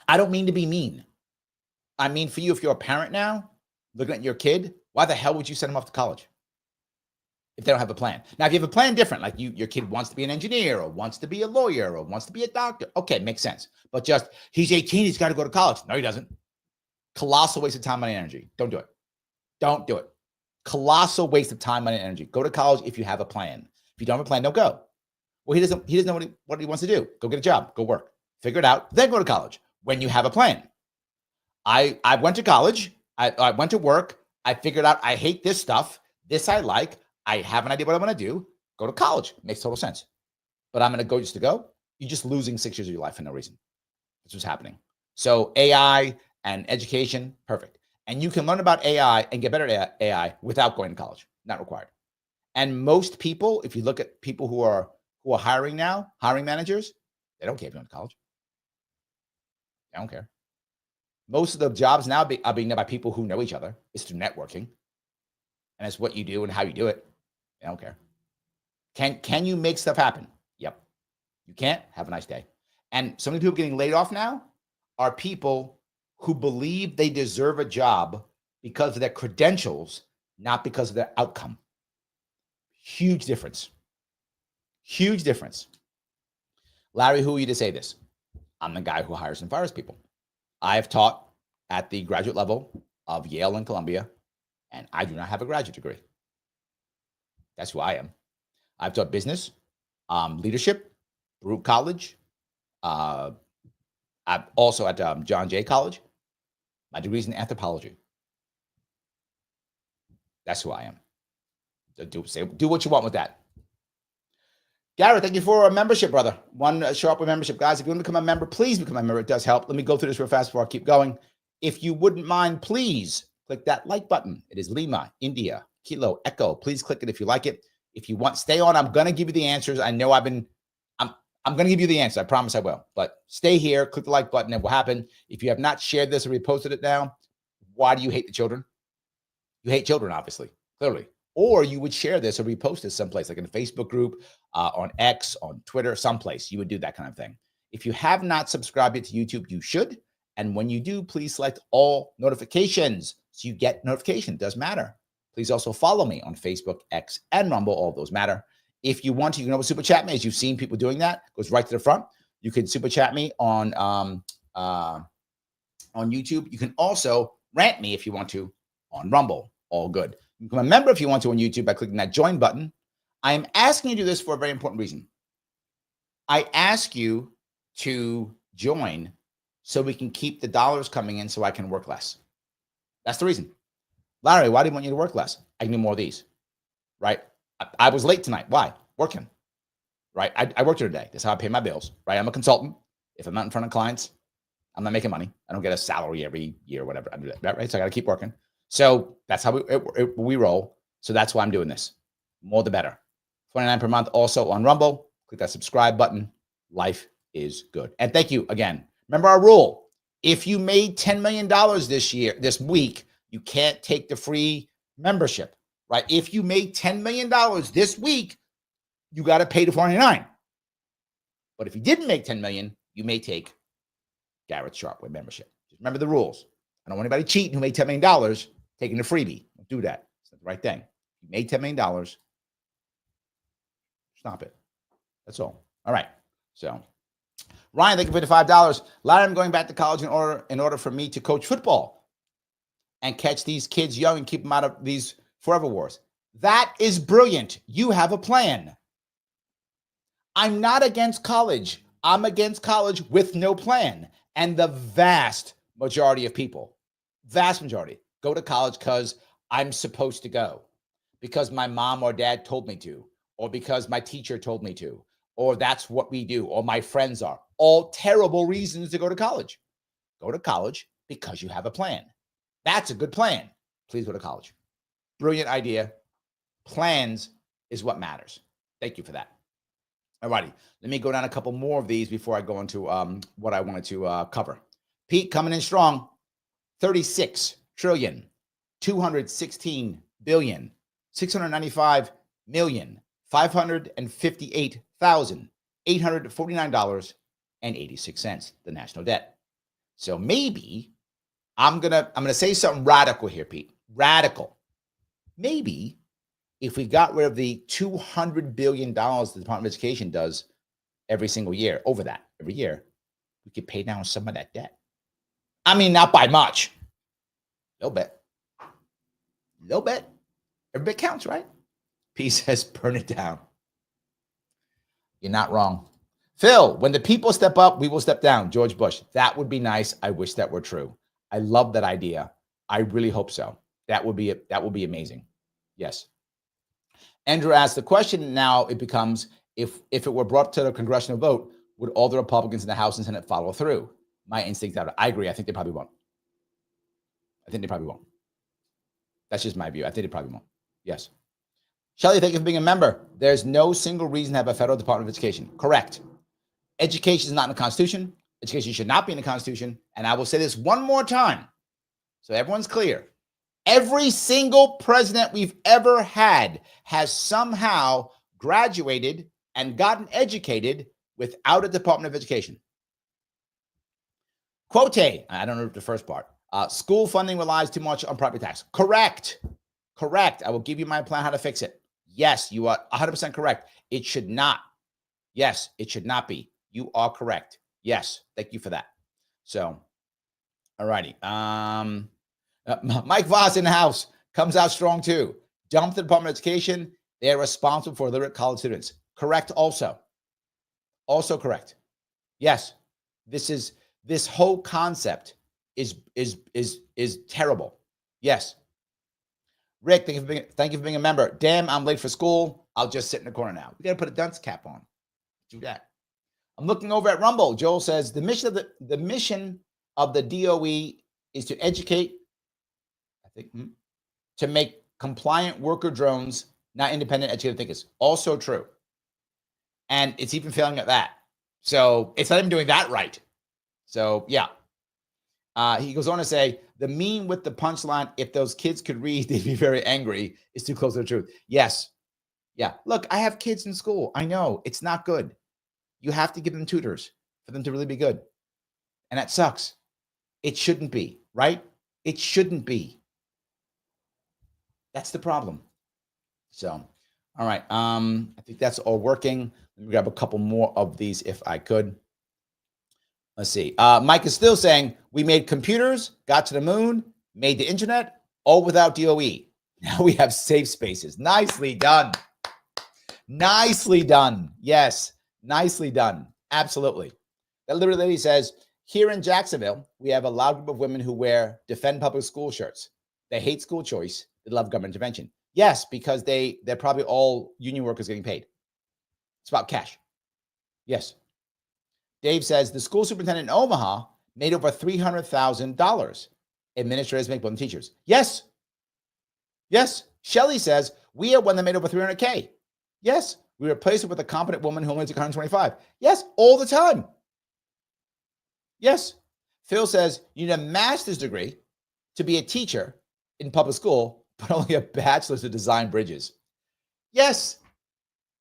I don't mean to be mean. I mean, for you, if you're a parent now, looking at your kid, why the hell would you send them off to college if they don't have a plan? Now, if you have a plan different, like your kid wants to be an engineer or wants to be a lawyer or wants to be a doctor, okay, makes sense. But just, he's 18, he's got to go to college. No, he doesn't. Colossal waste of time, money, and energy. Don't do it. Don't do it. Colossal waste of time, money, and energy. Go to college if you have a plan. If you don't have a plan, don't go. Well, he doesn't know what he wants to do. Go get a job. Go work. Figure it out. Then go to college when you have a plan. I went to college. I went to work. I figured out I hate this stuff. This I like. I have an idea what I want to do. Go to college. Makes total sense. But I'm going to go just to go. You're just losing 6 years of your life for no reason. That's what's happening. So AI and education, perfect. And you can learn about AI and get better at AI without going to college. Not required. And most people, if you look at people who are hiring now, hiring managers, they don't care if you went to college. They don't care. Most of the jobs now are being done by people who know each other. It's through networking. And it's what you do and how you do it. They don't care. Can you make stuff happen? Yep. You can't? Have a nice day. And so many people getting laid off now are people who believe they deserve a job because of their credentials, not because of their outcome. Huge difference. Huge difference. Larry, who are you to say this? I'm the guy who hires and fires people. I have taught at the graduate level of Yale and Columbia, and I do not have a graduate degree. That's who I am. I've taught business, leadership, Baruch College. I'm also at John Jay College. My degree is in anthropology. That's who I am. Do what you want with that. Garrett, thank you for a membership, brother. One Sharpe membership. Guys, if you want to become a member, please become a member. It does help. Let me go through this real fast before I keep going. If you wouldn't mind, please click that like button. It is Lima, India, Kilo, Echo. Please click it if you like it. If you want, stay on. I'm going to give you the answers. I know I'm going to give you the answer. I promise I will. But stay here, click the like button. It will happen. If you have not shared this or reposted it now, why do you hate the children? You hate children, obviously, clearly. Or you would share this or repost this someplace, like in a Facebook group, on X, on Twitter, someplace. You would do that kind of thing. If you have not subscribed yet to YouTube, you should. And when you do, please select all notifications so you get notification. It does matter. Please also follow me on Facebook, X, and Rumble. All of those matter. If you want to, you can always super chat me, as you've seen people doing that. It goes right to the front. You can super chat me on YouTube. You can also rant me if you want to on Rumble. All good. You can become a member if you want to on YouTube by clicking that join button. I am asking you to do this for a very important reason. I ask you to join so we can keep the dollars coming in so I can work less. That's the reason. Larry, why do you want you to work less? I can do more of these, right? I was late tonight. Why? Working, right? I worked here today. That's how I pay my bills, right? I'm a consultant. If I'm not in front of clients, I'm not making money. I don't get a salary every year or whatever. I do that, right? So I got to keep working. So that's how we roll. So that's why I'm doing this. More the better. $29 per month. Also on Rumble. Click that subscribe button. Life is good. And thank you again. Remember our rule. If you made $10 million this week, you can't take the free membership, right? If you made $10 million this week, you got to pay the $49. But if you didn't make $10 million, you may take Garrett Sharpe membership. Just remember the rules. I don't want anybody cheating who made $10 million taking a freebie. Don't do that. It's not the right thing. You made $10 million. Stop it. That's all. All right. So, Ryan, thank you for the $5. Larry, I'm going back to college in order for me to coach football and catch these kids young and keep them out of these forever wars. That is brilliant. You have a plan. I'm not against college. I'm against college with no plan. And the vast majority of people, vast majority, go to college because I'm supposed to go, because my mom or dad told me to, or because my teacher told me to, or that's what we do, or my friends are. All terrible reasons to go to college. Go to college because you have a plan. That's a good plan. Please go to college. Brilliant idea. Plans is what matters. Thank you for that. All righty. Let me go down a couple more of these before I go into what I wanted to cover. Pete coming in strong. 36 trillion, 216 billion, 695 million, $558,849.86, the national debt. So maybe I'm gonna say something radical here, Pete. Radical. Maybe if we got rid of the $200 billion the Department of Education does every single year, over that every year, we could pay down some of that debt. I mean, not by much. A little bit. Every bit counts, right? P says, burn it down. You're not wrong. Phil, when the people step up, we will step down. George Bush. That would be nice. I wish that were true. I love that idea. I really hope so. That would be amazing. Yes. Andrew asked the question. Now it becomes, if it were brought to the congressional vote, would all the Republicans in the House and Senate follow through? My instinct out. I agree. I think they probably won't. That's just my view. I think they probably won't. Yes. Shelley, thank you for being a member. There's no single reason to have a federal Department of Education. Correct. Education is not in the Constitution. Education should not be in the Constitution. And I will say this one more time so everyone's clear. Every single president we've ever had has somehow graduated and gotten educated without a Department of Education. Quote, I don't know the first part. School funding relies too much on property tax. Correct. I will give you my plan how to fix it. Yes, you are 100% correct. It should not. Yes, it should not be. You are correct. Yes, thank you for that. So, all righty. Mike Voss in the house comes out strong too. Dump the Department of Education. They're responsible for illiterate college students. Correct also. Also correct. Yes, this whole concept is terrible. Yes. Rick, thank you for being a member. Damn, I'm late for school. I'll just sit in the corner now. We got to put a dunce cap on. Do that. I'm looking over at Rumble. Joel says the mission of the DOE is to educate, to make compliant worker drones, not independent educated thinkers. Also true. And it's even failing at that. So it's not even doing that right. So yeah. He goes on to say, the meme with the punchline, if those kids could read, they'd be very angry, is too close to the truth. Yes. Yeah. Look, I have kids in school. I know it's not good. You have to give them tutors for them to really be good. And that sucks. It shouldn't be, right? It shouldn't be. That's the problem. So, all right. I think that's all working. Let me grab a couple more of these if I could. Let's see. Mike is still saying, we made computers, got to the moon, made the internet, all without DOE. Now we have safe spaces. Nicely done. Nicely done. Yes. Nicely done. Absolutely. That literally says, here in Jacksonville, we have a loud group of women who defend public school shirts. They hate school choice. They love government intervention. Yes, because they're probably all union workers getting paid. It's about cash. Yes. Dave says the school superintendent in Omaha made over $300,000. Administrators make more than teachers. Yes. Yes. Shelley says we are one that made over $300K. Yes. We replaced it with a competent woman who only took 125. Yes. All the time. Yes. Phil says you need a master's degree to be a teacher in public school, but only a bachelor's to design bridges. Yes.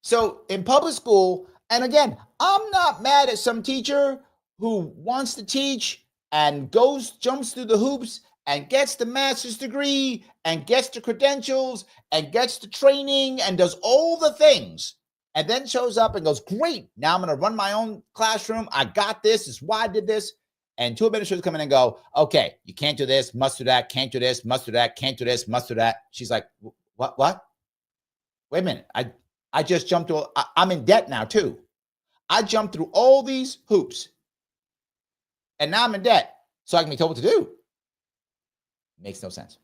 So in public school, and again, I'm not mad at some teacher who wants to teach and jumps through the hoops and gets the master's degree and gets the credentials and gets the training and does all the things and then shows up and goes, great, now I'm going to run my own classroom. I got this. This is why I did this. And two administrators come in and go, okay, you can't do this, must do that, can't do this, must do that, can't do this, must do that. She's like, what? Wait a minute. I just jumped to, I'm in debt now too. I jumped through all these hoops and now I'm in debt so I can be told what to do. Makes no sense.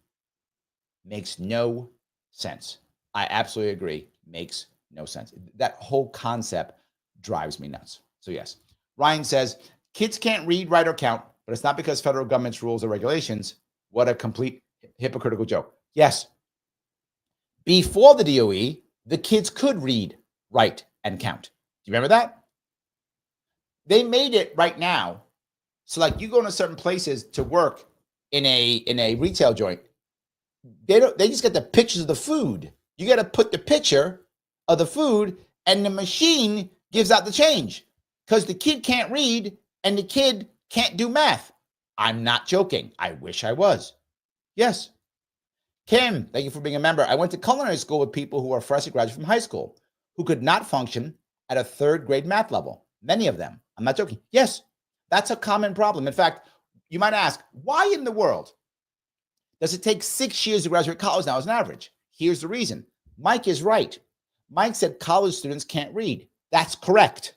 Makes no sense. I absolutely agree. Makes no sense. That whole concept drives me nuts. So yes, Ryan says, kids can't read, write, or count, but it's not because federal government's rules or regulations. What a complete hypocritical joke. Yes. Before the DOE, the kids could read, write, and count. Do you remember that? They made it right now. So like you go into certain places to work in a retail joint, they just get the pictures of the food. You got to put the picture of the food and the machine gives out the change because the kid can't read and the kid can't do math. I'm not joking. I wish I was. Yes. Kim, thank you for being a member. I went to culinary school with people who are freshly graduated from high school who could not function at a third grade math level. Many of them. I'm not joking. Yes, that's a common problem. In fact, you might ask, why in the world does it take 6 years to graduate college now as an average? Here's the reason. Mike is right. Mike said college students can't read. That's correct.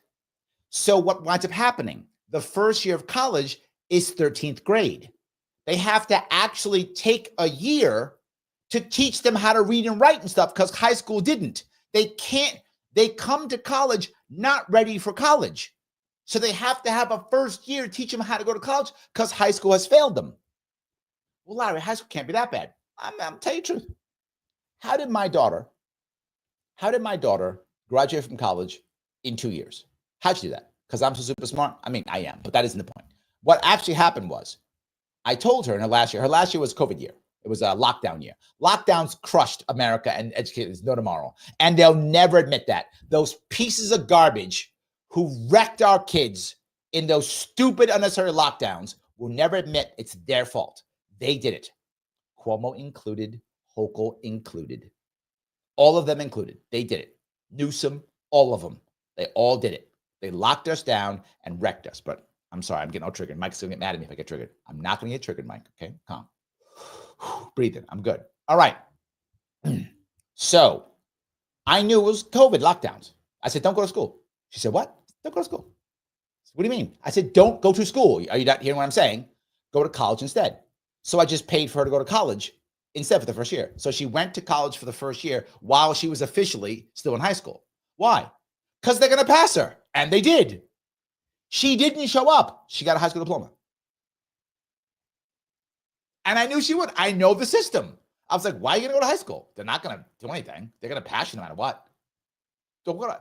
So what winds up happening? The first year of college is 13th grade. They have to actually take a year to teach them how to read and write and stuff because high school didn't. They come to college not ready for college. So they have to have a first year to teach them how to go to college because high school has failed them. Well, Larry, high school can't be that bad. I'm telling you the truth. How did my daughter graduate from college in 2 years? How'd she do that? Because I'm so super smart? I mean, I am, but that isn't the point. What actually happened was I told her in her last year was COVID year. It was a lockdown year. Lockdowns crushed America and educators, no tomorrow. And they'll never admit that. Those pieces of garbage who wrecked our kids in those stupid, unnecessary lockdowns will never admit it's their fault. They did it. Cuomo included, Hochul included. All of them included. They did it. Newsom, all of them. They all did it. They locked us down and wrecked us. But I'm sorry, I'm getting all triggered. Mike's going to get mad at me if I get triggered. I'm not going to get triggered, Mike. Okay, calm. Breathe in. I'm good. All right. So I knew it was COVID lockdowns. I said, don't go to school. She said, what? Don't go to school. What do you mean? I said, don't go to school. Are you not hearing what I'm saying? Go to college instead. So I just paid for her to go to college instead for the first year. So she went to college for the first year while she was officially still in high school. Why? Because they're going to pass her. And they did. She didn't show up. She got a high school diploma. And I knew she would. I know the system. I was like, why are you going to go to high school? They're not going to do anything. They're going to pass you no matter what. Don't go to,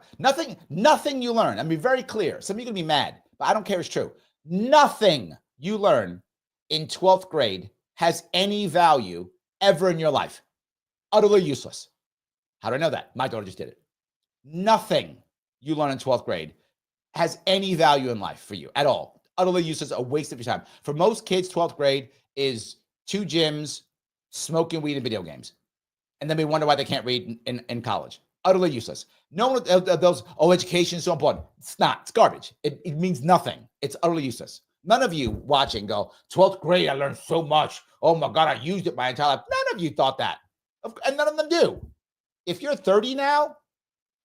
nothing you learn. I'm be very clear. Some of you are going to be mad, but I don't care. It's true. Nothing you learn in 12th grade has any value ever in your life. Utterly useless. How do I know that? My daughter just did it. Nothing you learn in 12th grade has any value in life for you at all. Utterly useless, a waste of your time. For most kids, 12th grade is 2 gyms, smoking weed and video games. And then we wonder why they can't read in college. Utterly useless. No one of those, education is so important. It's not. It's garbage. It means nothing. It's utterly useless. None of you watching go, 12th grade, I learned so much. Oh my God, I used it my entire life. None of you thought that. And none of them do. If you're 30 now,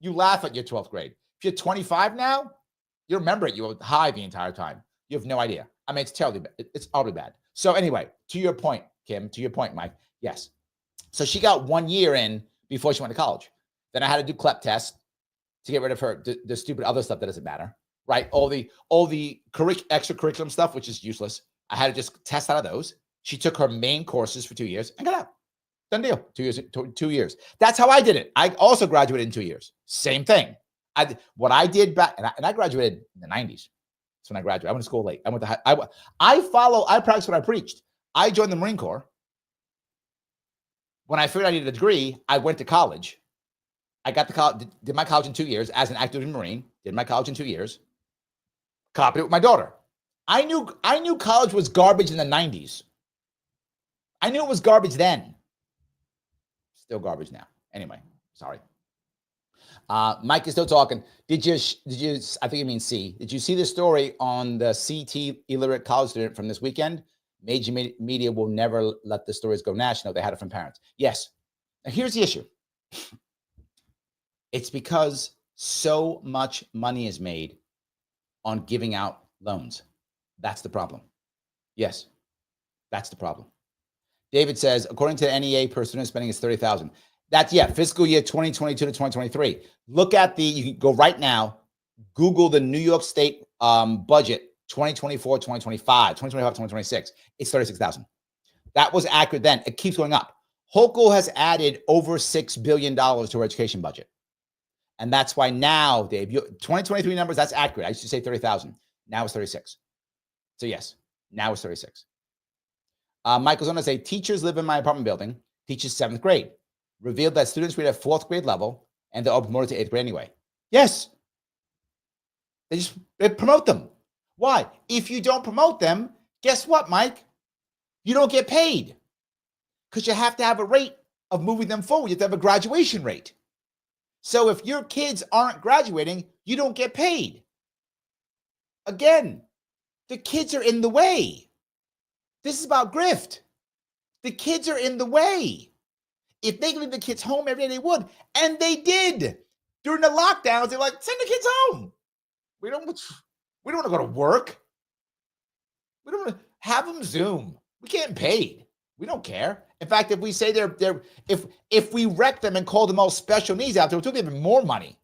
you laugh at your 12th grade. If you're 25 now, you remember it. You were high the entire time. You have no idea. I mean, it's terribly bad. It's utterly bad. So anyway, to your point, Kim, to your point, Mike, yes. So she got 1 year in before she went to college. Then I had to do CLEP tests to get rid of her, the stupid other stuff that doesn't matter, right? All the extracurriculum stuff, which is useless. I had to just test out of those. She took her main courses for 2 years and got out. Done deal. 2 years. That's how I did it. I also graduated in 2 years. Same thing. What I did back, and I graduated in the 90s. That's when I graduated. I went to school late. I practiced what I preached. I joined the Marine Corps. When I figured I needed a degree, I went to college. I got to college, did my college in 2 years as an active duty Marine, did my college in 2 years, copied it with my daughter. I knew college was garbage in the 90s. I knew it was garbage then. Still garbage now. Anyway, sorry. Mike is still talking. Did you, I think you mean C. Did you see the story on the CT illiterate college student from this weekend? Major media will never let the stories go national. They had it from parents. Yes. Now here's the issue. It's because so much money is made on giving out loans. That's the problem. Yes, that's the problem. David says, according to the NEA, per student spending is $30,000. That's, fiscal year 2022 to 2023. Look at you can go right now, Google the New York State budget, 2024, 2025, 2025, 2026. It's $36,000. That was accurate then. It keeps going up. Hochul has added over $6 billion to our education budget. And that's why now, Dave, 2023 numbers, that's accurate. I used to say 30,000. Now it's 36. So yes, now it's 36. Michael's on to say, teachers live in my apartment building, teaches 7th grade. Revealed that students read at 4th grade level and they're promoted to 8th grade anyway. Yes. They promote them. Why? If you don't promote them, guess what, Mike? You don't get paid. Because you have to have a rate of moving them forward. You have to have a graduation rate. So if your kids aren't graduating, you don't get paid. Again, the kids are in the way. This is about grift. The kids are in the way. If they could leave the kids home every day, they would. And they did. During the lockdowns, they're like, send the kids home. We don't want to go to work. We don't want to have them Zoom. We can't paid. We don't care. In fact, if we say if we wreck them and call them all special needs out there, we'll give them more money.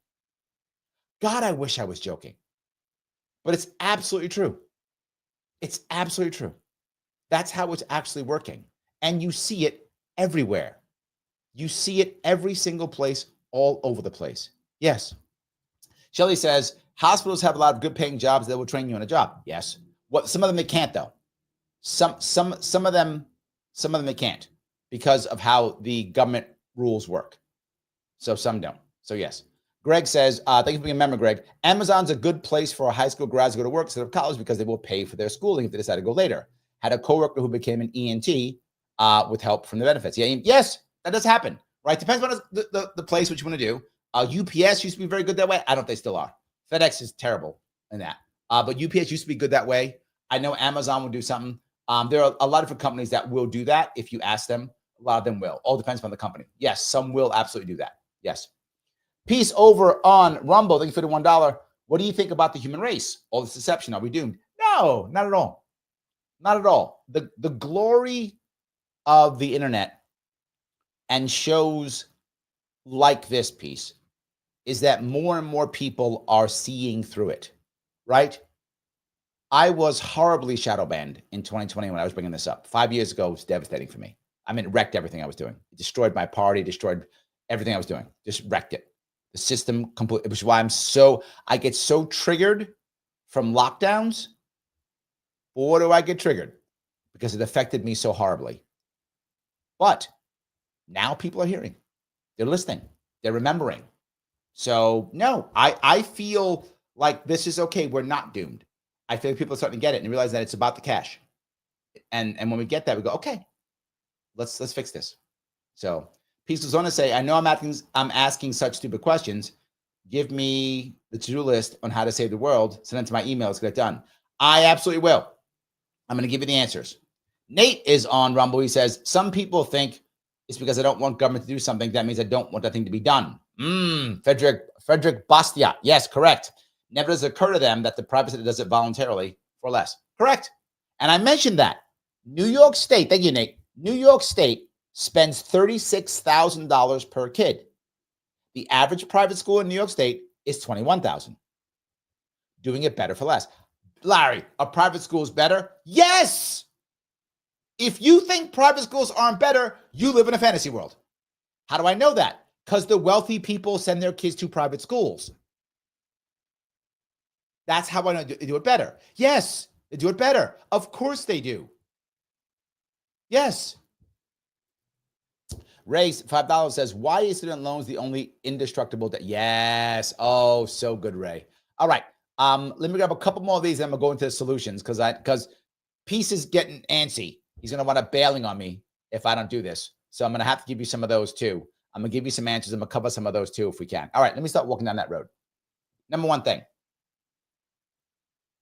God, I wish I was joking. But it's absolutely true. It's absolutely true. That's how it's actually working. And you see it everywhere. You see it every single place, all over the place. Yes. Shelley says, hospitals have a lot of good paying jobs that will train you on a job. Yes. Some of them they can't though. Some of them they can't because of how the government rules work. So some don't. So yes. Greg says, thank you for being a member, Greg. Amazon's a good place for high school grads to go to work instead of college because they will pay for their schooling if they decide to go later. Had a coworker who became an ENT with help from the benefits. Yeah, yes, that does happen, right? Depends on the place what you want to do. UPS used to be very good that way. I don't know if they still are. FedEx is terrible in that. But UPS used to be good that way. I know Amazon will do something. There are a lot of different companies that will do that if you ask them. A lot of them will. All depends on the company. Yes, some will absolutely do that. Yes. Peace over on Rumble. Thank you for the $1. What do you think about the human race? All this deception. Are we doomed? No, not at all. Not at all. The glory of the internet and shows like this piece is that more and more people are seeing through it, right? I was horribly shadow banned in 2020 when I was bringing this up. 5 years ago, it was devastating for me. I mean, it wrecked everything I was doing. It destroyed my party, destroyed everything I was doing. Just wrecked it. The system completely, which is why I get so triggered from lockdowns. Or do I get triggered? Because it affected me so horribly. But now people are hearing. They're listening. They're remembering. So no, I feel like this is okay. We're not doomed. I feel like people are starting to get it and realize that it's about the cash. And when we get that, we go, okay, let's fix this. So Peace was on to say, I know I'm asking such stupid questions. Give me the to-do list on how to save the world. Send it to my email. Let's get it done. I absolutely will. I'm going to give you the answers. Nate is on Rumble. He says, some people think it's because I don't want government to do something. That means I don't want that thing to be done. Frederick Bastia. Yes, correct. Never does it occur to them that the private sector does it voluntarily for less. Correct. And I mentioned that. New York State, thank you, Nate. New York State spends $36,000 per kid. The average private school in New York State is $21,000. Doing it better for less. Larry, are private schools better? Yes. If you think private schools aren't better, you live in a fantasy world. How do I know that? Because the wealthy people send their kids to private schools. That's how I know they do it better. Yes, they do it better. Of course they do. Yes. Ray, $5 says, why is student loans the only indestructible debt? Yes. Oh, so good, Ray. All right. Let me grab a couple more of these and I'm going to go into the solutions because Peace is getting antsy. He's going to wind up bailing on me if I don't do this. So I'm going to have to give you some of those too. I'm going to give you some answers. I'm going to cover some of those too if we can. All right, let me start walking down that road. Number one thing.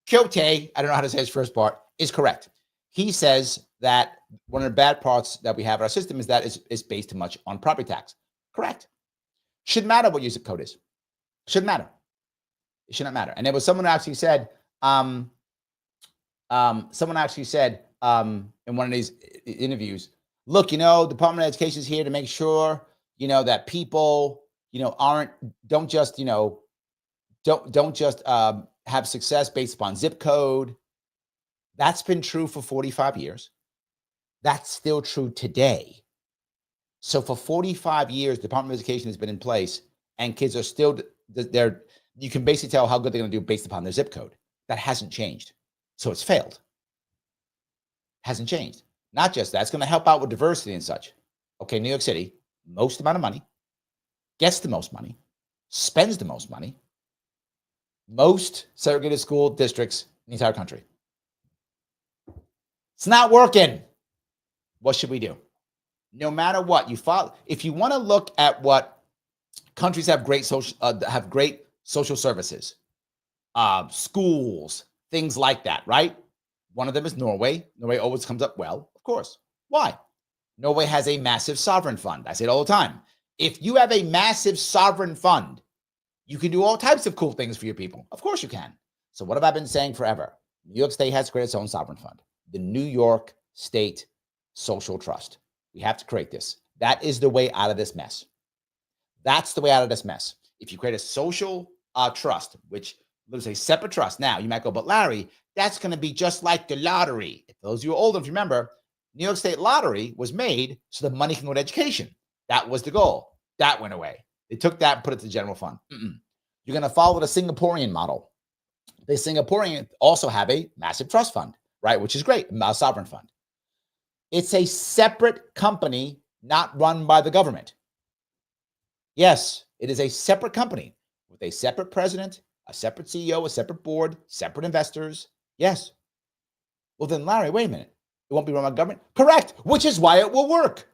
Chote, I don't know how to say his first part, is correct. He says that one of the bad parts that we have in our system is that it's based too much on property tax. Correct. Shouldn't matter what your zip code is. Shouldn't matter. It shouldn't matter. And there was someone who actually said, in one of these interviews, look, Department of Education is here to make sure, that people, don't just have success based upon zip code. That's been true for 45 years. That's still true today. So for 45 years, the Department of Education has been in place, and kids are still there. You can basically tell how good they're going to do based upon their zip code. That hasn't changed. So it's failed. Hasn't changed. Not just that, it's going to help out with diversity and such. Okay, New York City, most amount of money, gets the most money, spends the most money, most segregated school districts in the entire country. It's not working. What should we do? No matter what you follow, if you want to look at what countries have great social services, schools, things like that, right? One of them is Norway. Norway always comes up well, of course. Why? Norway has a massive sovereign fund. I say it all the time. If you have a massive sovereign fund, you can do all types of cool things for your people. Of course you can. So what have I been saying forever? New York State has to create its own sovereign fund. The New York State Social Trust. We have to create this. That is the way out of this mess. That's the way out of this mess. If you create a social trust, which is a separate trust. Now, you might go, but Larry, that's going to be just like the lottery. If those of you are old enough, remember, New York State lottery was made so the money can go to education. That was the goal. That went away. They took that and put it to the general fund. You're going to follow the Singaporean model. The Singaporean also have a massive trust fund, right? Which is great, a sovereign fund. It's a separate company, not run by the government. Yes, it is a separate company with a separate president, a separate CEO, a separate board, separate investors. Yes. Well, then, Larry, wait a minute. It won't be run by government? Correct, which is why it will work.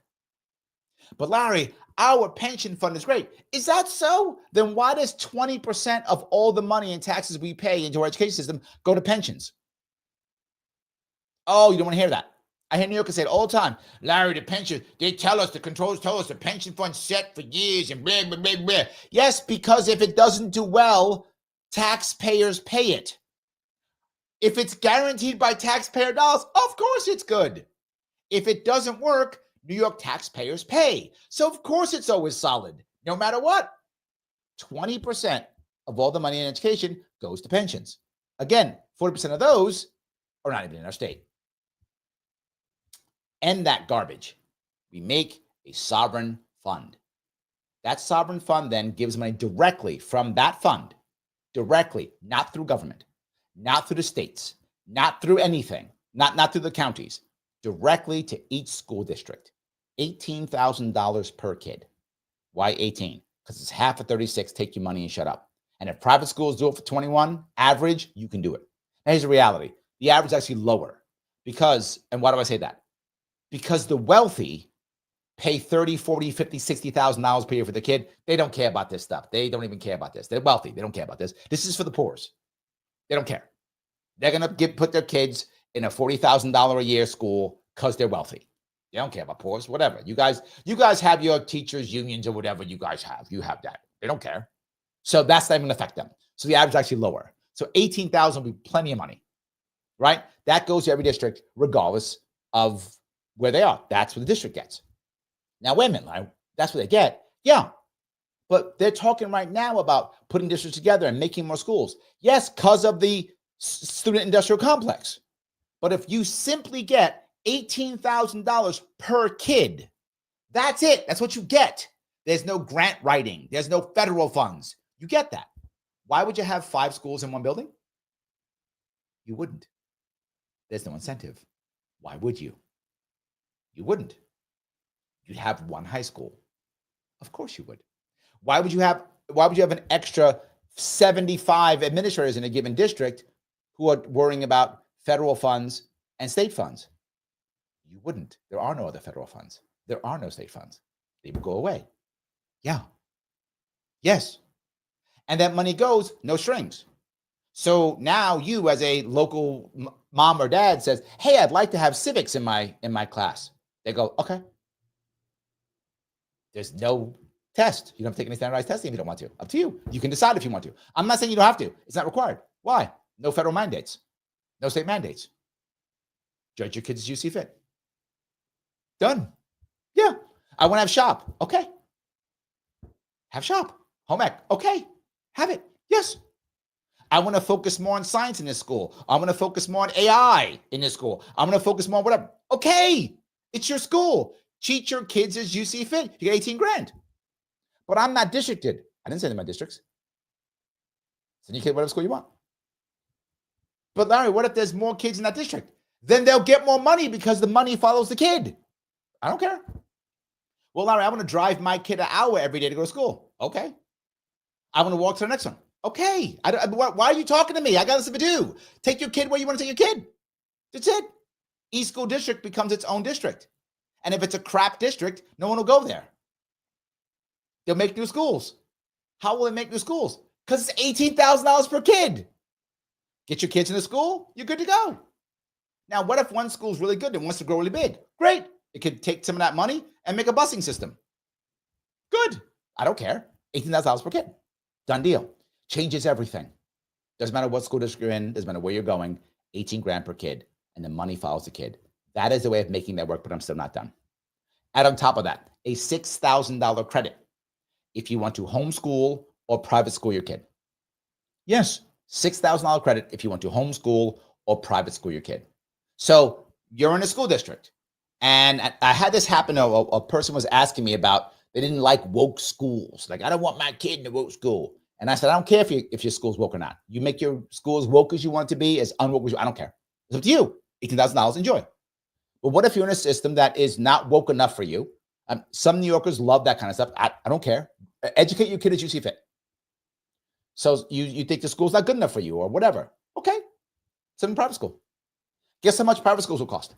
But Larry, our pension fund is great. Is that so? Then why does 20% of all the money and taxes we pay into our education system go to pensions? Oh, you don't want to hear that. I hear New Yorkers say it all the time. Larry, the pension, the controllers tell us the pension fund's set for years and blah, blah, blah, blah. Yes, because if it doesn't do well, taxpayers pay it. If it's guaranteed by taxpayer dollars, of course it's good. If it doesn't work, New York taxpayers pay. So of course it's always solid, no matter what. 20% of all the money in education goes to pensions. Again, 40% of those are not even in our state. End that garbage. We make a sovereign fund. That sovereign fund then gives money directly from that fund, directly, not through government, not through the states, not through anything, not through the counties, directly to each school district. $18,000 per kid. Why 18? Because it's half of 36, take your money and shut up. And if private schools do it for 21, average, you can do it. Now here's the reality. The average is actually lower because, and why do I say that? Because the wealthy pay $30,000, $40,000, $50,000, $60,000 per year for the kid. They don't care about this stuff. They don't even care about this. They're wealthy. They don't care about this. This is for the poors. They don't care. They're going to put their kids in a $40,000 a year school because they're wealthy. They don't care about poors, whatever. You guys have your teachers' unions or whatever you guys have. You have that. They don't care. So that's not even going to affect them. So the average is actually lower. So 18,000 will be plenty of money, right? That goes to every district regardless of where they are. That's what the district gets. Now, wait a minute, Larry, that's what they get. Yeah. But they're talking right now about putting districts together and making more schools. Yes, because of the student industrial complex. But if you simply get $18,000 per kid, that's it. That's what you get. There's no grant writing. There's no federal funds. You get that. Why would you have 5 schools in one building? You wouldn't. There's no incentive. Why would you? You wouldn't. You'd have one high school. Of course you would. Why would you have an extra 75 administrators in a given district who are worrying about federal funds and state funds? You wouldn't. There are no other federal funds. There are no state funds. They would go away. Yeah. Yes. And that money goes, no strings. So now you as a local mom or dad says, hey, I'd like to have civics in my class. They go, okay. There's no test. You don't have to take any standardized testing if you don't want to. Up to you. You can decide if you want to. I'm not saying you don't have to. It's not required. Why? No federal mandates. No state mandates. Judge your kids as you see fit. Done. Yeah. I want to have shop. Okay. Have shop. Home ec. Okay. Have it. Yes. I want to focus more on science in this school. I want to focus more on AI in this school. I'm going to focus more on whatever. Okay. It's your school. Cheat your kids as you see fit. You get 18 grand. But I'm not districted. I didn't send them my districts. Send your kid whatever school you want. But Larry, what if there's more kids in that district? Then they'll get more money because the money follows the kid. I don't care. Well, Larry, I want to drive my kid an hour every day to go to school. Okay. I want to walk to the next one. Okay. Why are you talking to me? I got something to do. Take your kid where you want to take your kid. That's it. Each school district becomes its own district. And if it's a crap district, no one will go there. They'll make new schools. How will they make new schools? Because it's $18,000 per kid. Get your kids in the school, you're good to go. Now, what if one school's really good and wants to grow really big? Great. It could take some of that money and make a busing system. Good. I don't care. $18,000 per kid. Done deal. Changes everything. Doesn't matter what school district you're in. Doesn't matter where you're going. 18 grand per kid. And the money follows the kid. That is the way of making that work, but I'm still not done. Add on top of that, a $6,000 credit if you want to homeschool or private school your kid. Yes, $6,000 credit if you want to homeschool or private school your kid. So you're in a school district. And I had this happen. A person was asking me about, they didn't like woke schools. Like, I don't want my kid in a woke school. And I said, I don't care if your school's woke or not. You make your school as woke as you want it to be, as unwoke as you, I don't care. It's up to you. $18,000, enjoy. But what if you're in a system that is not woke enough for you? Some New Yorkers love that kind of stuff. I don't care. Educate your kid as you see fit. So you think the school's not good enough for you or whatever. Okay. Send them to private school. Guess how much private schools will cost?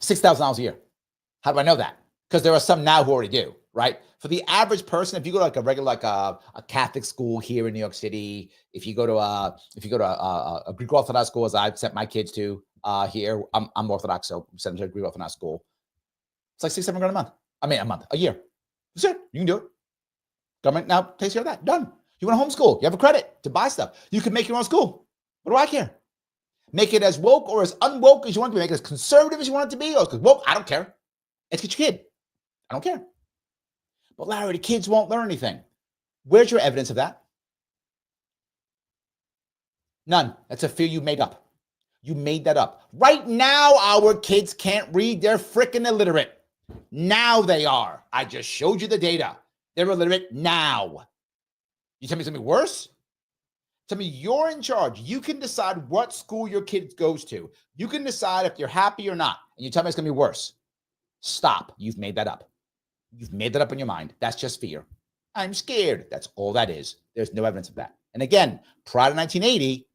$6,000 a year. How do I know that? Because there are some now who already do, right? For the average person, if you go to like a regular, like a Catholic school here in New York City, if you go to a Greek Orthodox school, as I've sent my kids to here, I'm Orthodox, so I'm sent them to a Greek Orthodox school. It's like $6-7 grand a month. A year. That's it. You can do it. Government now takes care of that. Done. You want to homeschool. You have a credit to buy stuff. You can make your own school. What do I care? Make it as woke or as unwoke as you want to be. Make it as conservative as you want it to be. Or as woke. I don't care. Educate your kid. I don't care. But Larry, the kids won't learn anything. Where's your evidence of that? None. That's a fear you made up. You made that up. Right now, our kids can't read. They're freaking illiterate. Now they are. I just showed you the data. They're illiterate now. You tell me something worse? Tell me you're in charge. You can decide what school your kid goes to. You can decide if you're happy or not. And you tell me it's going to be worse. Stop. You've made that up. You've made that up in your mind. That's just fear. I'm scared. That's all that is. There's no evidence of that. And again, prior to 1980,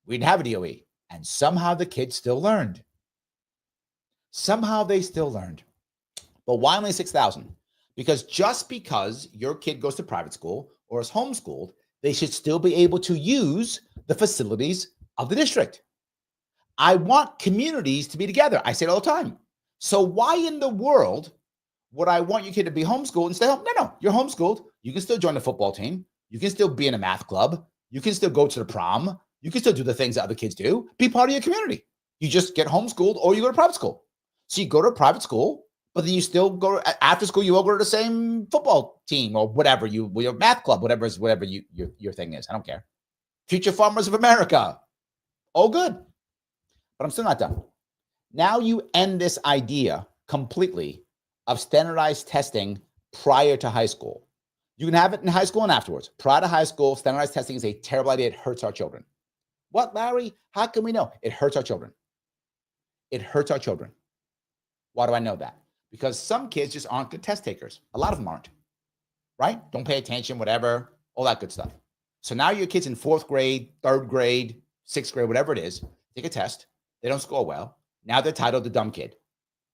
we didn't have a DOE. And somehow the kids still learned. Somehow they still learned. But why only 6,000? Because just because your kid goes to private school or is homeschooled, they should still be able to use the facilities of the district. I want communities to be together. I say it all the time. So why in the world would I want your kid to be homeschooled and stay home? No, you're homeschooled. You can still join the football team. You can still be in a math club. You can still go to the prom. You can still do the things that other kids do. Be part of your community. You just get homeschooled or you go to private school. So you go to a private school, but then you still go after school. You all go to the same football team or whatever your math club, whatever your thing is. I don't care. Future Farmers of America, all good. But I'm still not done. Now you end this idea completely of standardized testing prior to high school. You can have it in high school and afterwards. Prior to high school, standardized testing is a terrible idea. It hurts our children. What, Larry? How can we know? It hurts our children. It hurts our children. Why do I know that? Because some kids just aren't good test takers. A lot of them aren't, right? Don't pay attention, whatever, all that good stuff. So now your kids in 4th grade, 3rd grade, 6th grade, whatever it is, take a test. They don't score well. Now they're titled the dumb kid.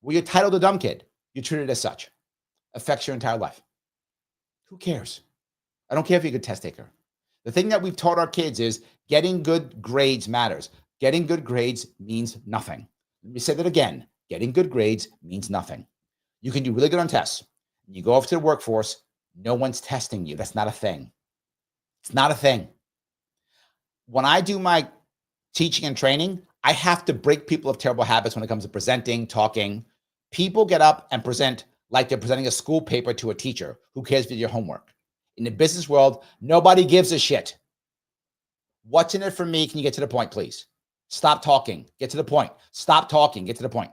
Well, you're titled a dumb kid. You're treated as such. Affects your entire life. Who cares? I don't care if you're a good test taker. The thing that we've taught our kids is getting good grades matters. Getting good grades means nothing. Let me say that again. Getting good grades means nothing. You can do really good on tests. You go off to the workforce, no one's testing you. That's not a thing. It's not a thing. When I do my teaching and training, I have to break people of terrible habits when it comes to presenting, talking. People get up and present like they're presenting a school paper to a teacher. Who cares if you did your homework? In the business world, nobody gives a shit. What's in it for me? Can you get to the point, please? Stop talking. Get to the point. Stop talking. Get to the point.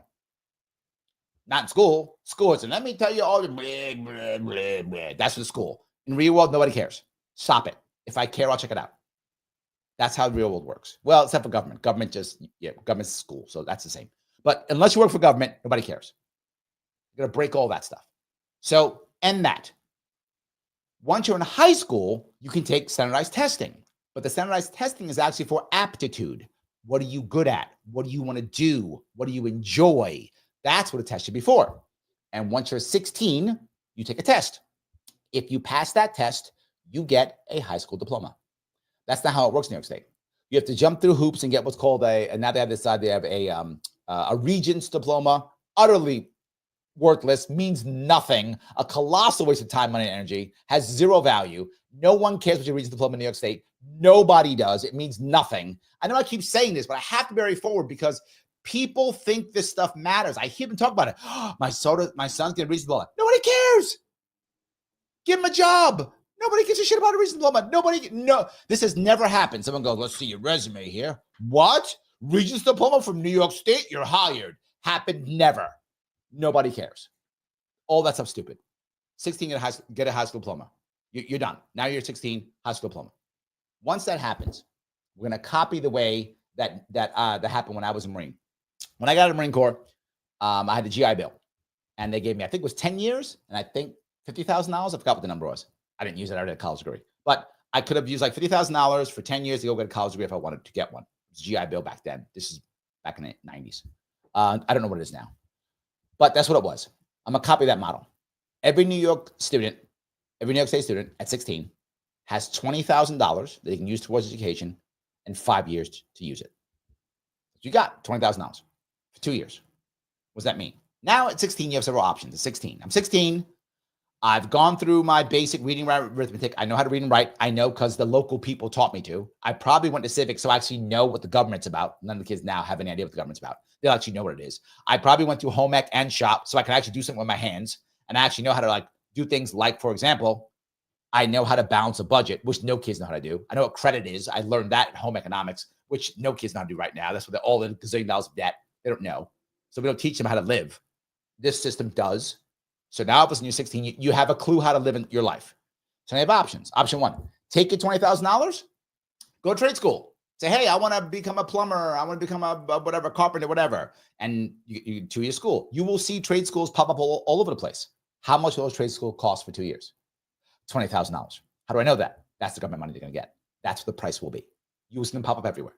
Not in school. School isn't. Let me tell you all the blah, blah, blah, blah. That's the school. In the real world, nobody cares. Stop it. If I care, I'll check it out. That's how the real world works. Well, except for government. Government's school. So that's the same. But unless you work for government, nobody cares. You're going to break all that stuff. So end that. Once you're in high school, you can take standardized testing. But the standardized testing is actually for aptitude. What are you good at? What do you want to do? What do you enjoy? That's what a test should be for. And once you're 16, you take a test. If you pass that test, you get a high school diploma. That's not how it works in New York State. You have to jump through hoops and get what's called and now they have this side, they have a regent's diploma, utterly worthless, means nothing, a colossal waste of time, money, and energy, has zero value. No one cares what your regent's diploma in New York State. Nobody does. It means nothing. I know I keep saying this, but I have to be very forward because people think this stuff matters. I hear them talk about it. Oh, my son's getting a regent's diploma. Nobody cares. Give him a job. Nobody gives a shit about a regent's diploma. This has never happened. Someone goes, let's see your resume here. What? Regent's diploma from New York State? You're hired. Happened never. Nobody cares. All that stuff's stupid. 16, get a high school diploma. You're done. Now you're 16, high school diploma. Once that happens, we're going to copy the way that happened when I was a Marine. When I got out of the Marine Corps, I had a GI Bill. And they gave me, I think it was 10 years, and I think $50,000. I forgot what the number was. I didn't use it. I already had a college degree. But I could have used like $50,000 for 10 years to go get a college degree if I wanted to get one. It was a GI Bill back then. This is back in the 90s. I don't know what it is now. But that's what it was. I'm going to copy that model. Every New York State student at 16 has $20,000 that they can use towards education and 5 years to use it. You got $20,000 for 2 years. What does that mean? Now at 16, you have several options. At 16, I'm 16. I've gone through my basic reading, write, arithmetic. I know how to read and write. I know because the local people taught me to. I probably went to civics, so I actually know what the government's about. None of the kids now have any idea what the government's about. They'll actually know what it is. I probably went to home ec and shop, so I can actually do something with my hands. And I actually know how to do things like, for example, I know how to balance a budget, which no kids know how to do. I know what credit is. I learned that in home economics, which no kids know how to do right now. That's what they're all in gazillion dollars of debt. They don't know. So we don't teach them how to live. This system does. So now, if you're 16, you have a clue how to live in your life. So you have options. Option one, take your $20,000, go to trade school. Say, hey, I want to become a plumber. I want to become a whatever, carpenter, whatever. And you 2 year school. You will see trade schools pop up all over the place. How much will those trade school cost for 2 years? $20,000. How do I know that? That's the government money they're going to get. That's what the price will be. You will see them pop up everywhere.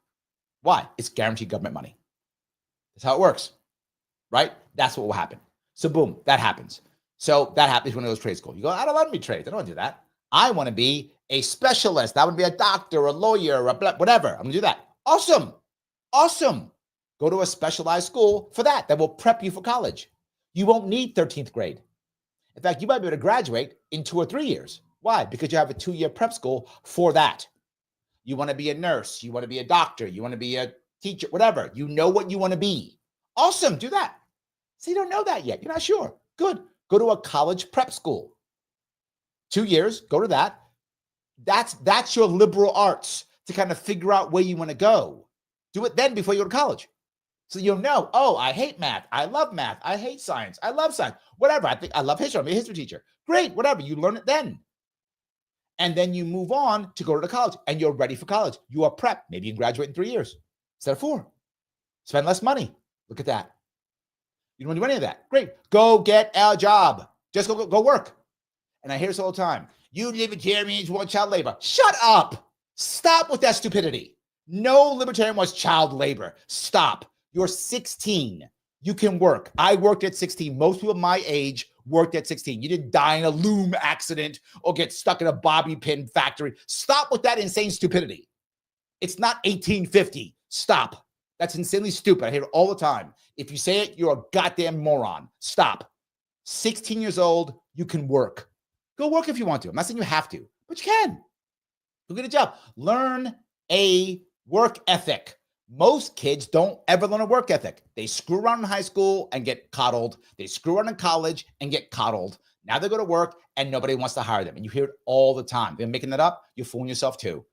Why? It's guaranteed government money. That's how it works, right? That's what will happen. So boom, that happens. So that happens when it goes trade school. You go, I don't want to be trades. I don't want to do that. I want to be a specialist. I want to be a doctor, a lawyer, whatever. I'm going to do that. Awesome. Awesome. Go to a specialized school for that. That will prep you for college. You won't need 13th grade. In fact, you might be able to graduate in 2 or 3 years. Why? Because you have a 2-year prep school for that. You want to be a nurse. You want to be a doctor. You want to be a teacher, whatever. You know what you want to be. Awesome. Do that. So you don't know that yet. You're not sure. Good. Go to a college prep school. 2 years, go to that. That's your liberal arts to kind of figure out where you want to go. Do it then before you go to college. So you'll know, oh, I hate math. I love math. I hate science. I love science. Whatever. I think I love history. I'm a history teacher. Great. Whatever. You learn it then. And then you move on to go to college and you're ready for college. You are prepped. Maybe you can graduate in 3 years instead of 4. Spend less money. Look at that. You don't want to do any of that. Great. Go get a job. Just go work. And I hear this all the time. You libertarians want child labor. Shut up. Stop with that stupidity. No libertarian wants child labor. Stop. You're 16. You can work. I worked at 16. Most people my age worked at 16. You didn't die in a loom accident or get stuck in a bobby pin factory. Stop with that insane stupidity. It's not 1850. Stop. That's insanely stupid. I hear it all the time. If you say it, you're a goddamn moron. Stop. 16 years old, you can work. Go work if you want to. I'm not saying you have to, but you can. Go get a job. Learn a work ethic. Most kids don't ever learn a work ethic. They screw around in high school and get coddled. They screw around in college and get coddled. Now they go to work and nobody wants to hire them. And you hear it all the time. They're making that up. You're fooling yourself too.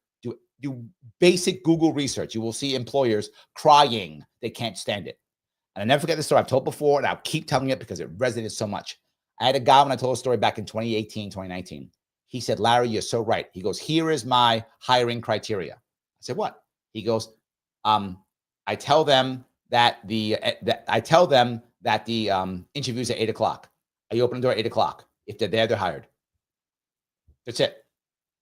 Do basic Google research. You will see employers crying. They can't stand it. And I never forget this story. I've told before, and I'll keep telling it because it resonated so much. I had a guy when I told a story back in 2018, 2019. He said, Larry, you're so right. He goes, here is my hiring criteria. I said, what? He goes, I tell them that the interview's at 8 o'clock. I open the door at 8 o'clock. If they're there, they're hired. That's it.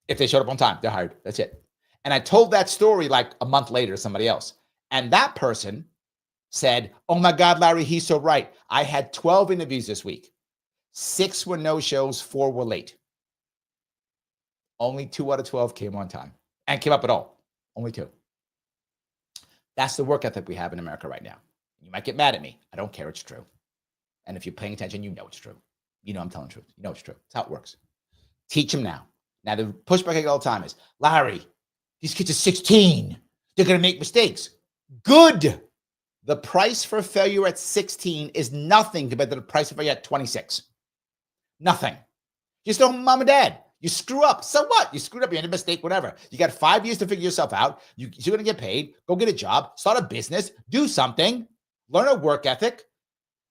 If they showed up on time, they're hired. That's it. And I told that story like a month later to somebody else. And that person said, oh my God, Larry, he's so right. I had 12 interviews this week. 6 were no-shows, 4 were late. Only 2 out of 12 came on time and came up at all. Only 2. That's the work ethic we have in America right now. You might get mad at me. I don't care. It's true. And if you're paying attention, you know it's true. You know I'm telling the truth. You know it's true. That's how it works. Teach them now. Now, the pushback I get all the time is, Larry, these kids are 16. They're going to make mistakes. Good. The price for failure at 16 is nothing compared to the price of failure at 26. Nothing. You're still mom and dad. You screw up. So what? You screwed up. You made a mistake, whatever. You got 5 years to figure yourself out. You're going to get paid. Go get a job. Start a business. Do something. Learn a work ethic.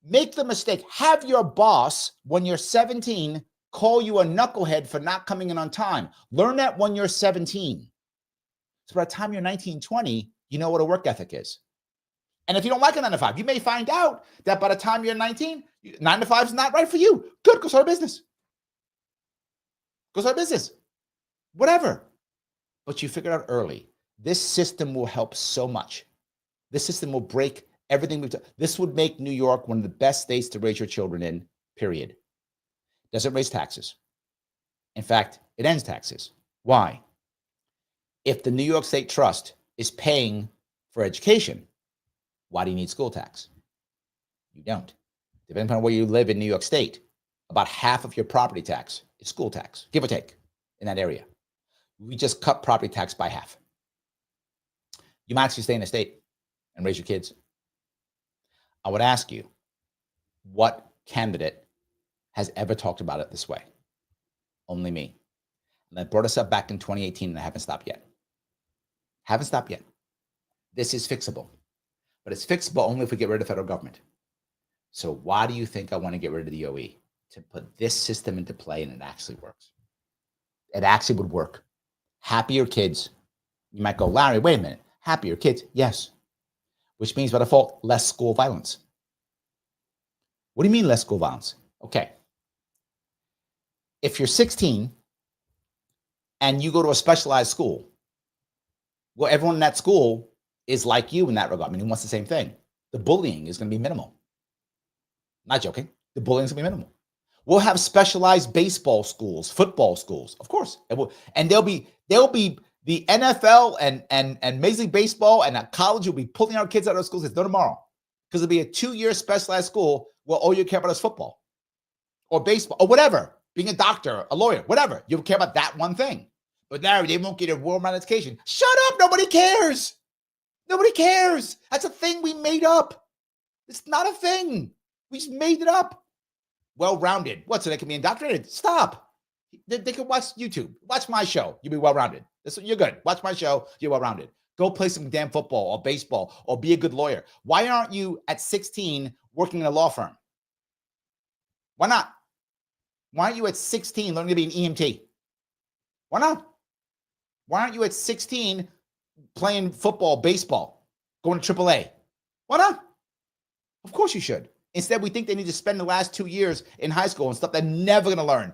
Make the mistake. Have your boss, when you're 17, call you a knucklehead for not coming in on time. Learn that when you're 17. So by the time you're 19, 20, you know what a work ethic is. And if you don't like a 9 to 5, you may find out that by the time you're 19, 9 to 5 is not right for you. Good, go start a business. Go start a business. Whatever. But you figured out early. This system will help so much. This system will break everything we've done. This would make New York one of the best states to raise your children in, period. Doesn't raise taxes. In fact, it ends taxes. Why? If the New York State Trust is paying for education, why do you need school tax? You don't. Depending on where you live in New York State, about half of your property tax is school tax, give or take, in that area. We just cut property tax by half. You might actually stay in the state and raise your kids. I would ask you, what candidate has ever talked about it this way? Only me. And I brought us up back in 2018 and I haven't stopped yet. Haven't stopped yet. This is fixable. But it's fixable only if we get rid of the federal government. So why do you think I want to get rid of the OE? To put this system into play, and it actually works. It actually would work. Happier kids. You might go, Larry, wait a minute. Happier kids? Yes. Which means by default, less school violence. What do you mean less school violence? Okay. If you're 16 and you go to a specialized school, well, everyone in that school is like you in that regard. I mean, he wants the same thing. The bullying is going to be minimal. Not joking. The bullying is going to be minimal. We'll have specialized baseball schools, football schools, of course. And they'll be the NFL and Major League Baseball and a college will be pulling our kids out of schools. It's done tomorrow. Because it'll be a 2-year specialized school where all you care about is football or baseball or whatever. Being a doctor, a lawyer, whatever. You care about that one thing. But now they won't get a world-round education. Shut up. Nobody cares. Nobody cares. That's a thing we made up. It's not a thing. We just made it up. Well-rounded. What, so they can be indoctrinated? Stop. They can watch YouTube. Watch my show. You'll be well-rounded. You're good. Watch my show. You're well-rounded. Go play some damn football or baseball or be a good lawyer. Why aren't you at 16 working in a law firm? Why not? Why aren't you at 16 learning to be an EMT? Why not? Why aren't you at 16 playing football, baseball, going to AAA? Why not? Of course you should. Instead, we think they need to spend the last 2 years in high school and stuff they're never going to learn,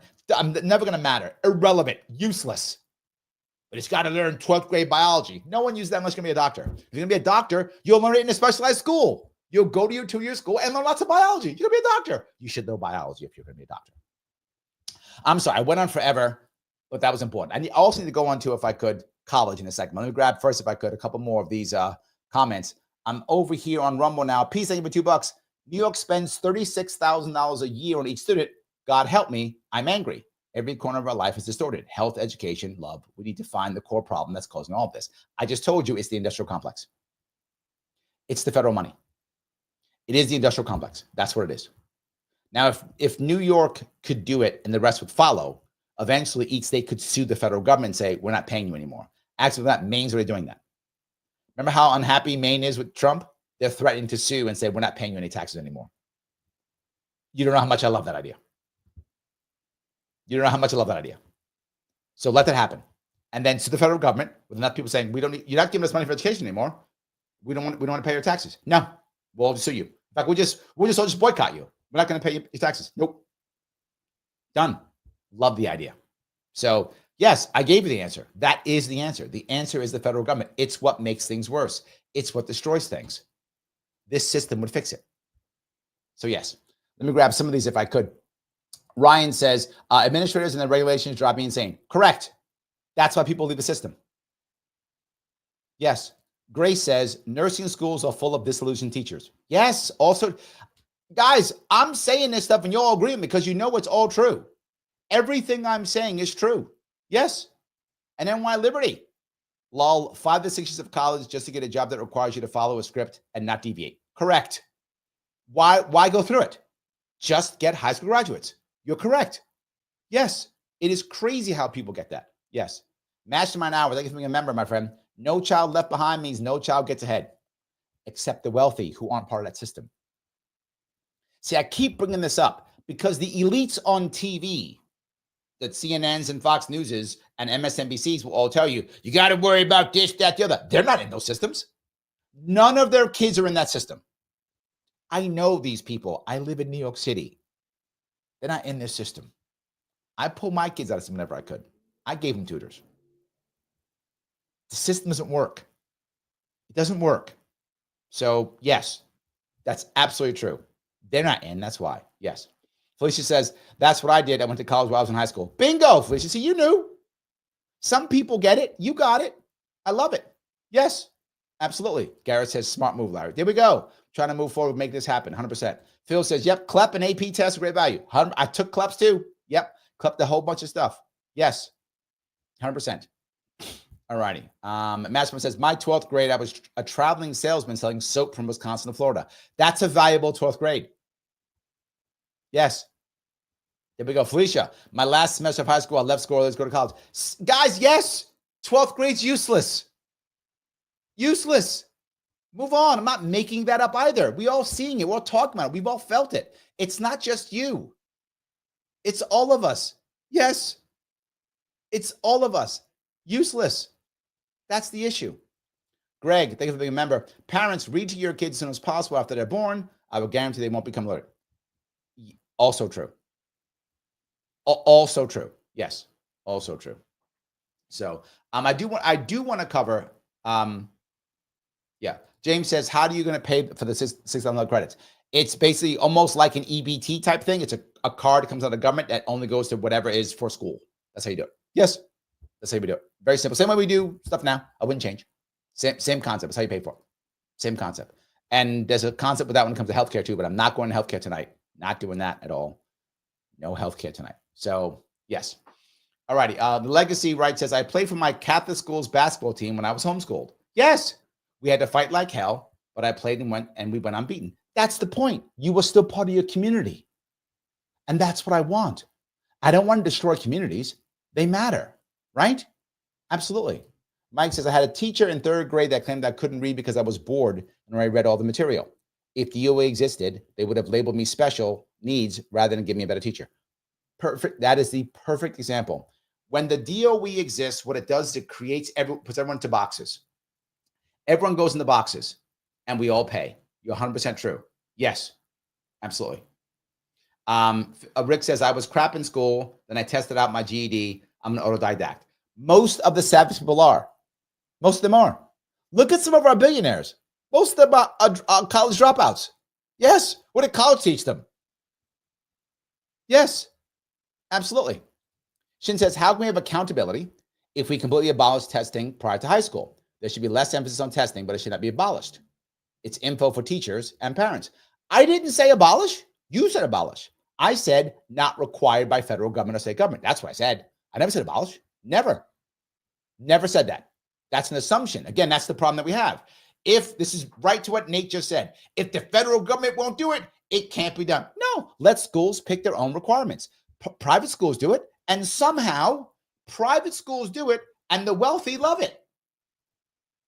never going to matter, irrelevant, useless. But it's got to learn 12th grade biology. No one uses that unless you're going to be a doctor. If you're going to be a doctor, you'll learn it in a specialized school. You'll go to your 2-year school and learn lots of biology. You're going to be a doctor. You should know biology if you're going to be a doctor. I'm sorry. I went on forever, but that was important. I also need to go on to, if I could, college in a second. Let me grab first, if I could, a couple more of these comments. I'm over here on Rumble now. Peace, thank you for $2. New York spends $36,000 a year on each student. God help me. I'm angry. Every corner of our life is distorted. Health, education, love. We need to find the core problem that's causing all of this. I just told you it's the industrial complex. It's the federal money. It is the industrial complex. That's what it is. Now, if New York could do it and the rest would follow, eventually each state could sue the federal government and say, we're not paying you anymore. Actually, that Maine's already doing that. Remember how unhappy Maine is with Trump? They're threatening to sue and say, we're not paying you any taxes anymore. You don't know how much I love that idea. You don't know how much I love that idea. So let that happen. And then sue the federal government with enough people saying, you're not giving us money for education anymore. We don't want to pay your taxes. No, we'll sue you. In fact, we'll just boycott you. We're not going to pay your taxes. Nope. Done. Love the idea. So yes, I gave you the answer. That is the answer. The answer is the federal government. It's what makes things worse. It's what destroys things. This system would fix it. So yes, let me grab some of these if I could. Ryan says, administrators and the regulations drive me insane. Correct. That's why people leave the system. Yes. Grace says, nursing schools are full of disillusioned teachers. Yes. Also, guys, I'm saying this stuff and you all agree with me because you know it's all true. Everything I'm saying is true. Yes. And NY Liberty. Lol, 5 to 6 years of college just to get a job that requires you to follow a script and not deviate. Correct. Why go through it? Just get high school graduates. You're correct. Yes. It is crazy how people get that. Yes. Mastermind hours. Thank you for being a member, my friend. No child left behind means no child gets ahead, except the wealthy who aren't part of that system. See, I keep bringing this up because the elites on TV, that CNNs and Fox Newses and MSNBCs will all tell you, you got to worry about this, that, the other. They're not in those systems. None of their kids are in that system. I know these people. I live in New York City. They're not in this system. I pulled my kids out of system whenever I could. I gave them tutors. The system doesn't work. It doesn't work. So yes, that's absolutely true. They're not in. That's why. Yes. Felicia says, that's what I did. I went to college while I was in high school. Bingo, Felicia. See, you knew. Some people get it. You got it. I love it. Yes, absolutely. Garrett says, smart move, Larry. There we go. Trying to move forward, make this happen. 100%. Phil says, yep, CLEP and AP tests are great value. I took CLEPs too. Yep. CLEPed a whole bunch of stuff. Yes. 100%. All righty. Masterman says, my 12th grade, I was a traveling salesman selling soap from Wisconsin to Florida. That's a valuable 12th grade. Yes. There we go. Felicia, my last semester of high school, I left school, let's go to college. Guys, yes. 12th grade's useless. Useless. Move on. I'm not making that up either. We all seeing it. We're all talking about it. We've all felt it. It's not just you. It's all of us. Yes. It's all of us. Useless. That's the issue. Greg, thank you for being a member. Parents, read to your kids as soon as possible after they're born. I will guarantee they won't become illiterate. Also true. Also true. Yes. Also true. So I do want to cover. Yeah. James says, how are you going to pay for the $6,000 credits? It's basically almost like an EBT type thing. It's a card that comes out of the government that only goes to whatever is for school. That's how you do it. Yes. That's how we do it. Very simple. Same way we do stuff now. I wouldn't change. Same concept. That's how you pay for it. Same concept. And there's a concept with that when it comes to healthcare too, but I'm not going to healthcare tonight. Not doing that at all. No healthcare tonight. So yes. All righty. The Legacy right says, I played for my Catholic school's basketball team when I was homeschooled. Yes. We had to fight like hell, but I played and we went unbeaten. That's the point. You were still part of your community. And that's what I want. I don't want to destroy communities. They matter, right? Absolutely. Mike says, I had a teacher in 3rd grade that claimed I couldn't read because I was bored and I read all the material. If the DOE existed, they would have labeled me special needs rather than give me a better teacher. Perfect. That is the perfect example. When the DOE exists, what it does is it puts everyone into boxes. Everyone goes in the boxes and we all pay. You're 100% true. Yes, absolutely. Rick says, I was crap in school. Then I tested out my GED. I'm an autodidact. Most of the savage people are. Most of them are. Look at some of our billionaires. Most of them are college dropouts. Yes. What did college teach them? Yes, absolutely. Shin says, how can we have accountability if we completely abolish testing prior to high school? There should be less emphasis on testing, but it should not be abolished. It's info for teachers and parents. I didn't say abolish. You said abolish. I said not required by federal government or state government. That's what I said. I never said abolish. Never. Never said that. That's an assumption. Again, that's the problem that we have. If this is right to what Nate just said, if the federal government won't do it, it can't be done. No, let schools pick their own requirements. Private schools do it, and somehow private schools do it, and the wealthy love it.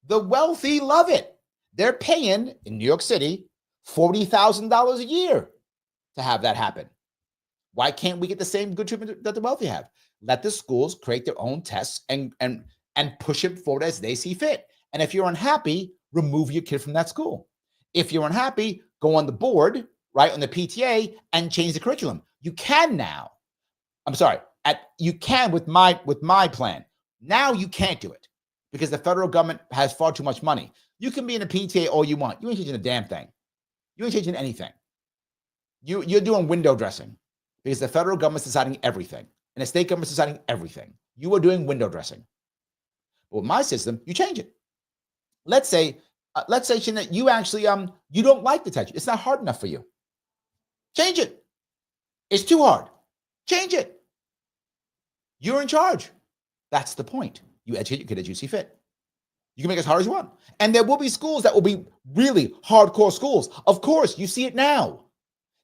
The wealthy love it. They're paying, in New York City, $40,000 a year to have that happen. Why can't we get the same good treatment that the wealthy have? Let the schools create their own tests and push it forward as they see fit. And if you're unhappy, remove your kid from that school. If you're unhappy, go on the board, right, on the PTA, and change the curriculum. You can now. I'm sorry. You can with my plan. Now you can't do it because the federal government has far too much money. You can be in a PTA all you want. You ain't changing a damn thing. You ain't changing anything. You're doing window dressing because the federal government's deciding everything and the state government's deciding everything. You are doing window dressing. But with my system, you change it. Let's say, Shanette, you actually you don't like the test. It's not hard enough for you. Change it. It's too hard. Change it. You're in charge. That's the point. You educate your kid as you see fit. You can make it as hard as you want. And there will be schools that will be really hardcore schools. Of course, you see it now.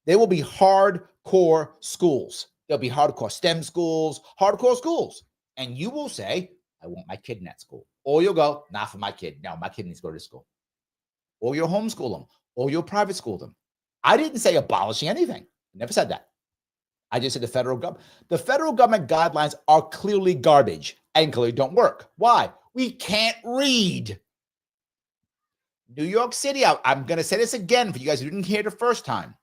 There will be hardcore schools. There'll be hardcore STEM schools, hardcore schools. And you will say, I want my kid in that school. Or you'll go, not for my kid. No, my kid needs to go to this school. Or you'll homeschool them. Or you'll private school them. I didn't say abolishing anything. Never said that. I just said the federal government guidelines are clearly garbage and clearly don't work. Why? We can't read. New York City, I'm going to say this again for you guys who didn't hear the first time.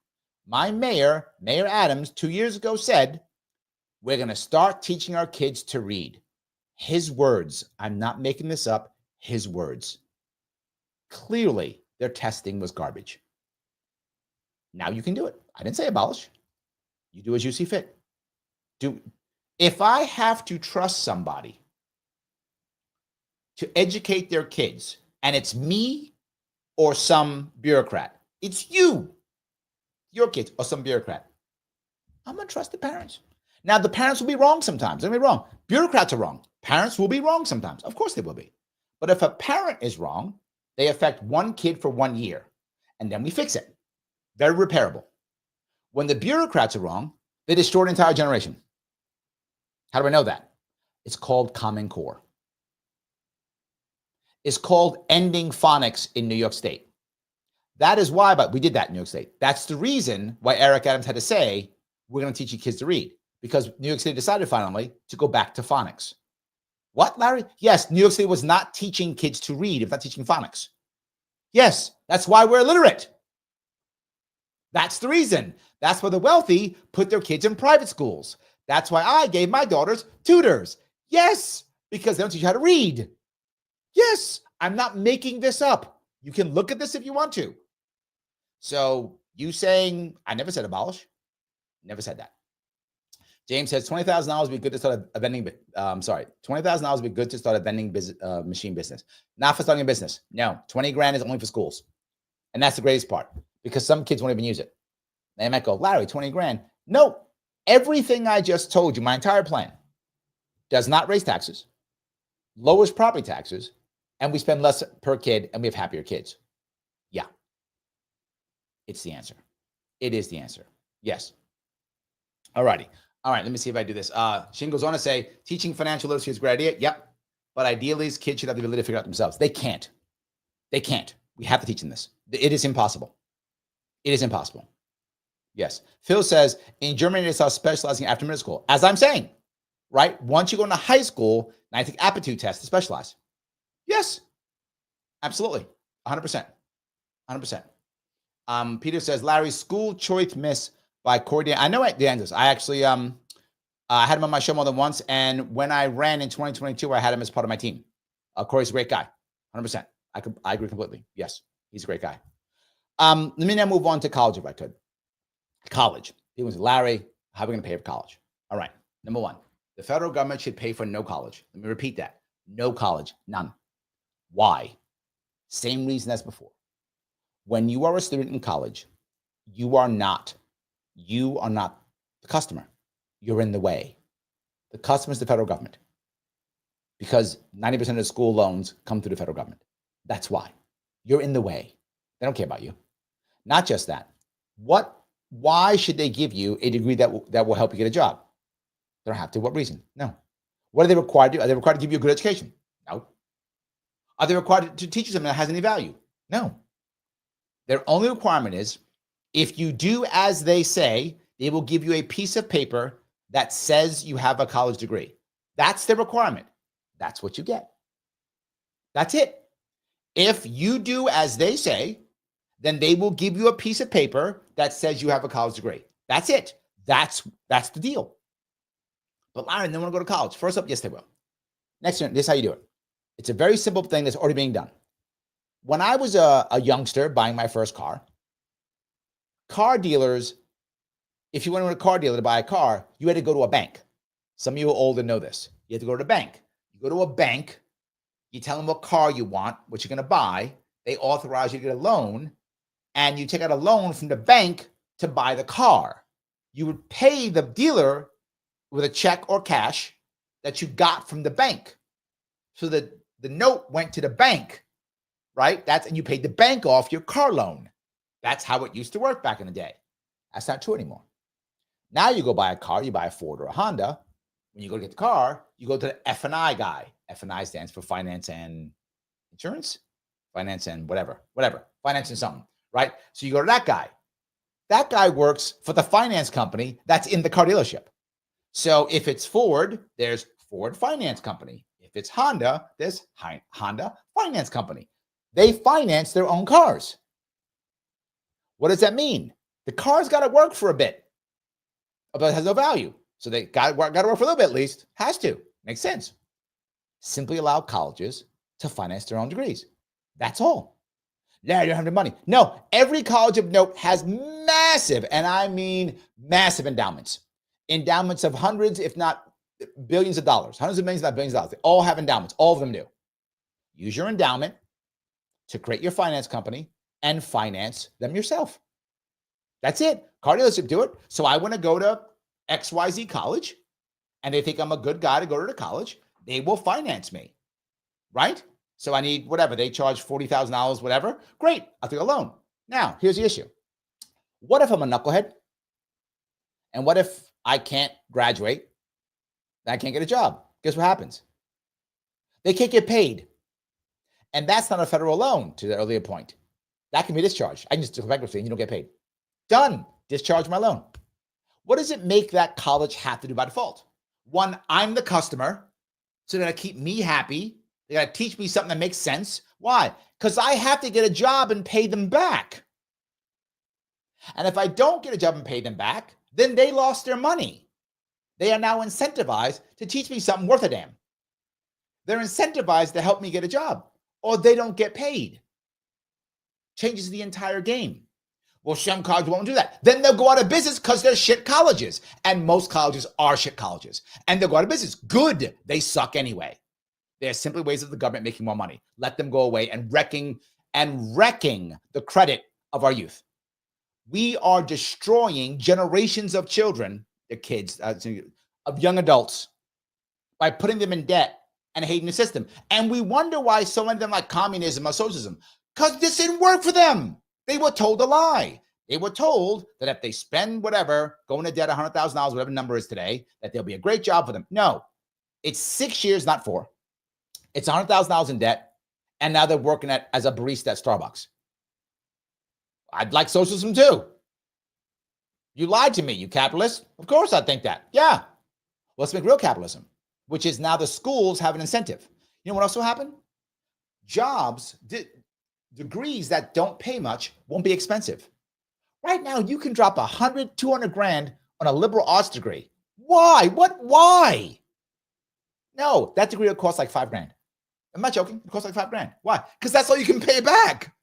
My mayor, Mayor Adams, 2 years ago said, we're going to start teaching our kids to read. His words. I'm not making this up. His words. Clearly, their testing was garbage. Now you can do it. I didn't say abolish. You do as you see fit. If I have to trust somebody to educate their kids, and it's me or some bureaucrat, it's you, your kids, or some bureaucrat, I'm going to trust the parents. Now, the parents will be wrong sometimes. Don't get me wrong. Bureaucrats are wrong. Parents will be wrong sometimes. Of course they will be. But if a parent is wrong, they affect one kid for 1 year, and then we fix it. Very repairable. When the bureaucrats are wrong, they destroy an entire generation. How do I know that? It's called Common Core. It's called ending phonics in New York State. That is why, but we did that in New York State. That's the reason why Eric Adams had to say, we're going to teach you kids to read. Because New York City decided finally to go back to phonics. What, Larry? Yes, New York City was not teaching kids to read, if not teaching phonics. Yes, that's why we're illiterate. That's the reason. That's why the wealthy put their kids in private schools. That's why I gave my daughters tutors. Yes, because they don't teach you how to read. Yes, I'm not making this up. You can look at this if you want to. So you saying, I never said abolish. Never said that. James says $20,000 would be good to start a vending. $20,000 would be good to start a vending machine business. Not for starting a business. No, 20 grand is only for schools. And that's the greatest part because some kids won't even use it. They might go, Larry, 20 grand. No, everything I just told you, my entire plan, does not raise taxes, lowers property taxes, and we spend less per kid and we have happier kids. Yeah. It's the answer. It is the answer. Yes. All righty. All right, let me see if I do this. Shin goes on to say, teaching financial literacy is a great idea. Yep. But ideally, kids should have the ability to figure it out themselves. They can't. They can't. We have to teach them this. It is impossible. It is impossible. Yes. Phil says, in Germany, they start specializing after middle school. As I'm saying, right? Once you go into high school, and I think aptitude tests to specialize. Yes. Absolutely. 100%. 100%. Peter says, Larry, school choice miss by Corey. I know the answers. I actually I had him on my show more than once. And when I ran in 2022, I had him as part of my team. Corey's a great guy. 100%. I agree completely. Yes. He's a great guy. Let me now move on to college if I could. College. People say, Larry, how are we going to pay for college? All right. Number one, the federal government should pay for no college. Let me repeat that. No college, none. Why? Same reason as before. When you are a student in college, you are not the customer. You're in the way. The customer is the federal government, because 90% of the school loans come through the federal government. That's why. You're in the way. They don't care about you. Not just that. Why should they give you a degree that will help you get a job? They don't have to. What reason? No. What are they required to do? Are they required to give you a good education? No. Are they required to teach you something that has any value? No. Their only requirement is, if you do as they say, they will give you a piece of paper that says you have a college degree. That's the requirement. That's what you get. That's it. If you do as they say, then they will give you a piece of paper that says you have a college degree. That's it. That's the deal. But Larry, they want to go to college. First up, yes, they will. Next, this is how you do it. It's a very simple thing that's already being done. When I was a youngster buying my first car dealers, if you went to a car dealer to buy a car, you had to go to a bank. Some of you are older know this. You have to go to the bank. You go to a bank, you tell them what car you want, what you're going to buy. They authorize you to get a loan, and you take out a loan from the bank to buy the car. You would pay the dealer with a check or cash that you got from the bank. So that the note went to the bank, right? And you paid the bank off your car loan. That's how it used to work back in the day. That's not true anymore. Now you go buy a car, you buy a Ford or a Honda. When you go to get the car, you go to the F&I guy. F&I stands for finance and insurance, finance and whatever, finance and something, right? So you go to that guy. That guy works for the finance company that's in the car dealership. So if it's Ford, there's Ford Finance Company. If it's Honda, there's Honda Finance Company. They finance their own cars. What does that mean? The car's got to work for a bit, but it has no value. So they got to work for a little bit at least. Has to. Makes sense. Simply allow colleges to finance their own degrees. That's all. Now you don't have the money. No, every college of note has massive, and I mean massive endowments. Endowments of hundreds, if not billions of dollars. Hundreds of millions, not billions of dollars. They all have endowments. All of them do. Use your endowment to create your finance company and finance them yourself. That's it. Car dealership do it. So I want to go to XYZ college, and they think I'm a good guy to go to the college. They will finance me, right? So I need whatever. They charge $40,000, whatever. Great. I'll take a loan. Now, here's the issue. What if I'm a knucklehead? And what if I can't graduate? I can't get a job. Guess what happens? They can't get paid. And that's not a federal loan, to the earlier point. That can be discharged. I can just do bankruptcy and you don't get paid. Done. Discharge my loan. What does it make that college have to do by default? One, I'm the customer, so they're going to keep me happy. They got to teach me something that makes sense. Why? Because I have to get a job and pay them back. And if I don't get a job and pay them back, then they lost their money. They are now incentivized to teach me something worth a damn. They're incentivized to help me get a job, or they don't get paid. Changes the entire game. Well, some colleges won't do that. Then they'll go out of business because they're shit colleges. And most colleges are shit colleges. And they'll go out of business. Good. They suck anyway. They're simply ways of the government making more money. Let them go away and wrecking the credit of our youth. We are destroying generations of children, the kids, of young adults, by putting them in debt and hating the system. And we wonder why so many of them like communism or socialism, because this didn't work for them. They were told a lie. They were told that if they spend whatever, go into debt, $100,000, whatever the number is today, that there'll be a great job for them. No, it's 6 years, not 4. It's $100,000 in debt, and now they're working as a barista at Starbucks. I'd like socialism too. You lied to me, you capitalist. Of course I think that. Yeah. Let's make real capitalism, which is now the schools have an incentive. You know what else will happen? Jobs, degrees that don't pay much won't be expensive. Right now, you can drop 100, 200 grand on a liberal arts degree. Why? Why? No, that degree will cost like $5 grand. I'm not joking. It costs like $5 grand. Why? Because that's all you can pay back.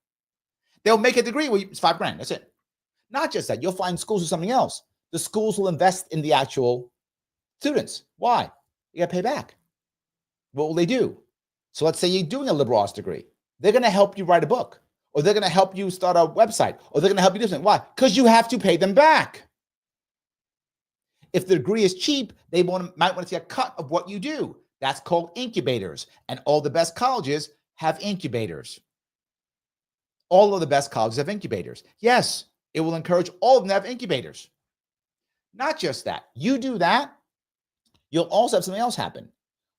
They'll make a degree where it's $5,000. That's it. Not just that. You'll find schools do something else. The schools will invest in the actual students. Why? You got to pay back. What will they do? So let's say you're doing a liberal arts degree. They're going to help you write a book, or they're going to help you start a website, or they're going to help you do something. Why? Because you have to pay them back. If the degree is cheap, they might want to see a cut of what you do. That's called incubators. And all the best colleges have incubators. All of the best colleges have incubators. Yes, it will encourage all of them to have incubators. Not just that. You do that, you'll also have something else happen.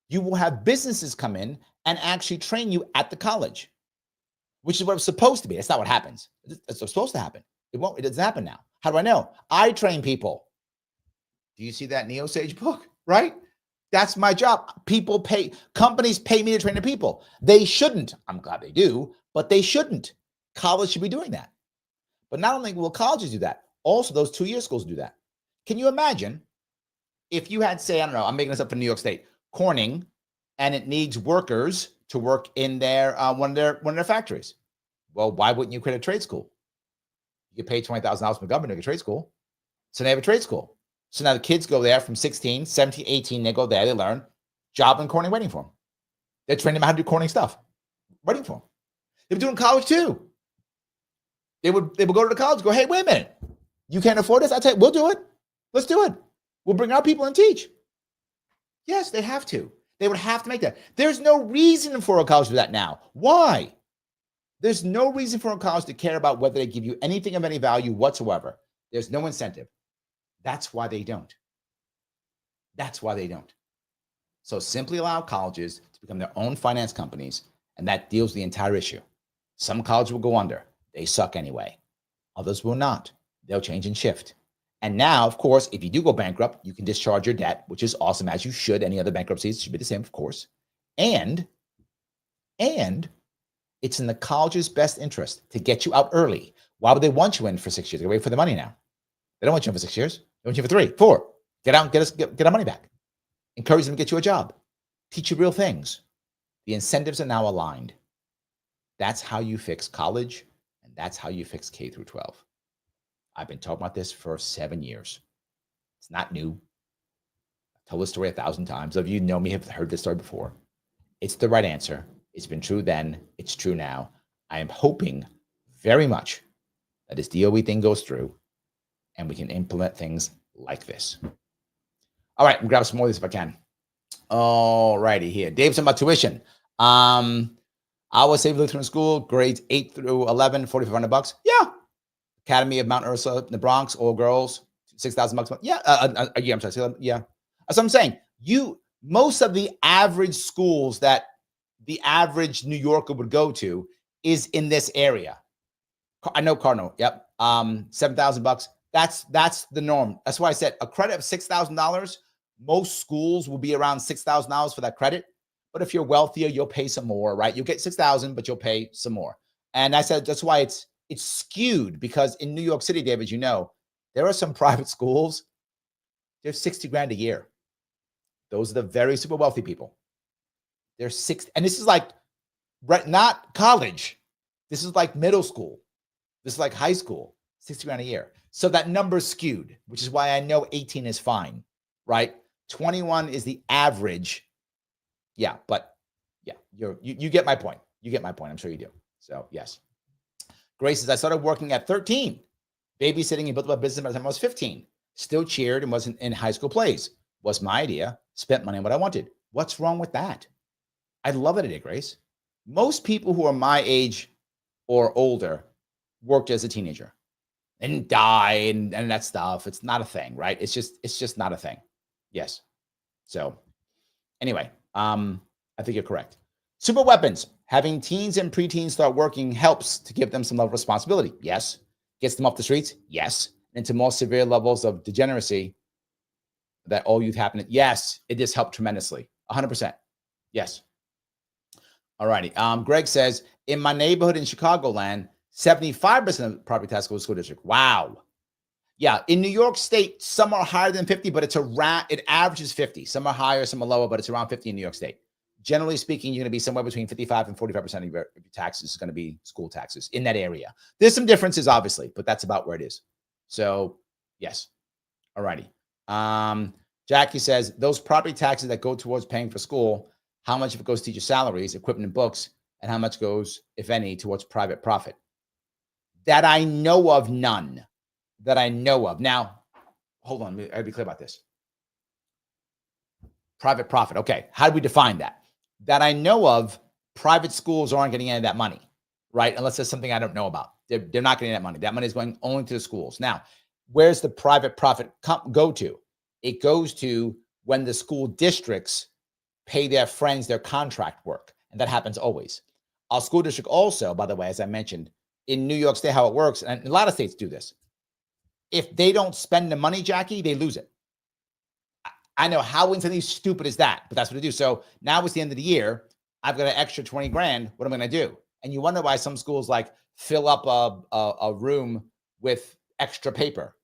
You will have businesses come in and actually train you at the college, which is what it's supposed to be. That's not what happens. It's supposed to happen. It won't. It doesn't happen now. How do I know? I train people. Do you see that Neo-Sage book? Right? That's my job. Companies pay me to train the people. They shouldn't. I'm glad they do, but they shouldn't. College should be doing that. But not only will colleges do that, also those 2-year schools do that. Can you imagine if you had, say, I don't know, I'm making this up for New York State, Corning, and it needs workers to work in their one of their factories? Well, why wouldn't you create a trade school? You get paid $20,000 from the government to get a trade school. So they have a trade school. So now the kids go there from 16, 17, 18. They go there. They learn job in Corning waiting for them. They train them how to do Corning stuff. Waiting for them. They were doing college too. They would go to the college and go, hey, wait a minute. You can't afford this? I'll tell you, we'll do it. Let's do it. We'll bring our people and teach. Yes, they have to. They would have to make that. There's no reason for a college to do that now. Why? There's no reason for a college to care about whether they give you anything of any value whatsoever. There's no incentive. That's why they don't. That's why they don't. So simply allow colleges to become their own finance companies, and that deals with the entire issue. Some colleges will go under. They suck anyway. Others will not. They'll change and shift. And now, of course, if you do go bankrupt, you can discharge your debt, which is awesome, as you should. Any other bankruptcies should be the same, of course. And it's in the college's best interest to get you out early. Why would they want you in for 6 years? They're waiting for the money now. They don't want you in for 6 years. They want you for 3, 4. Get out and get our money back. Encourage them to get you a job. Teach you real things. The incentives are now aligned. That's how you fix college, and that's how you fix K through 12. I've been talking about this for 7 years. It's not new. I've told this story 1,000 times. Some of you know me, have heard this story before. It's the right answer. It's been true then. It's true now. I am hoping very much that this DOE thing goes through and we can implement things like this. All right, I'm grab some more of this if I can. All righty here. Dave's talking about tuition. I was St. Lutheran School, grades 8 through 11, $4,500. Yeah. Academy of Mount Ursula in the Bronx, all girls, $6,000. Yeah. I'm sorry. Yeah. That's what I'm saying. Most of the average schools that the average New Yorker would go to is in this area. I know Cardinal. Yep. $7,000. That's the norm. That's why I said a credit of $6,000. Most schools will be around $6,000 for that credit. But if you're wealthier, you'll pay some more, right? You'll get $6,000, but you'll pay some more. And I said that's why it's skewed, because in New York City, David, you know, there are some private schools. They're $60,000 a year. Those are the very super wealthy people. They're and this is like not college. This is like middle school. This is like high school. $60,000 a year. So that number's skewed, which is why I know 18 is fine, right? 21 is the average. Yeah, but yeah, you get my point. You get my point. I'm sure you do. So yes. Grace says, I started working at 13, babysitting and built up a business by the time I was 15. Still cheered and wasn't in high school plays. Was my idea. Spent money on what I wanted. What's wrong with that? I love that idea, Grace. Most people who are my age or older worked as a teenager and die and that stuff. It's not a thing, right? It's just not a thing. Yes. So anyway, I think you're correct. Super weapons. Having teens and preteens start working helps to give them some level of responsibility. Yes. Gets them off the streets. Yes. Into more severe levels of degeneracy that all youth happen. Yes. It just helped tremendously. 100%. Yes. All righty. Greg says, in my neighborhood in Chicagoland, 75% of property tax goes to school district. Wow. Yeah. In New York State, some are higher than 50, but it averages 50. Some are higher, some are lower, but it's around 50 in New York State. generally speaking, you're going to be somewhere between 55 and 45% of your taxes is going to be school taxes in that area. There's some differences, obviously, but that's about where it is. So, yes. All righty. Jackie says, those property taxes that go towards paying for school, how much of it goes to teacher salaries, equipment, and books, and how much goes, if any, towards private profit? That I know of, none. That I know of. Now, hold on. I gotta be clear about this. Private profit. Okay. How do we define that? That I know of, private schools aren't getting any of that money, right? Unless there's something I don't know about. They're not getting that money. That money is going only to the schools. Now, where's the private profit go to? It goes to when the school districts pay their friends their contract work. And that happens always. Our school district also, by the way, as I mentioned, in New York State, how it works, and a lot of states do this. If they don't spend the money, Jackie, they lose it. I know, how insanely stupid is that? But that's what they do. So now it's the end of the year. I've got an extra 20 grand. What am I going to do? And you wonder why some schools like fill up a room with extra paper.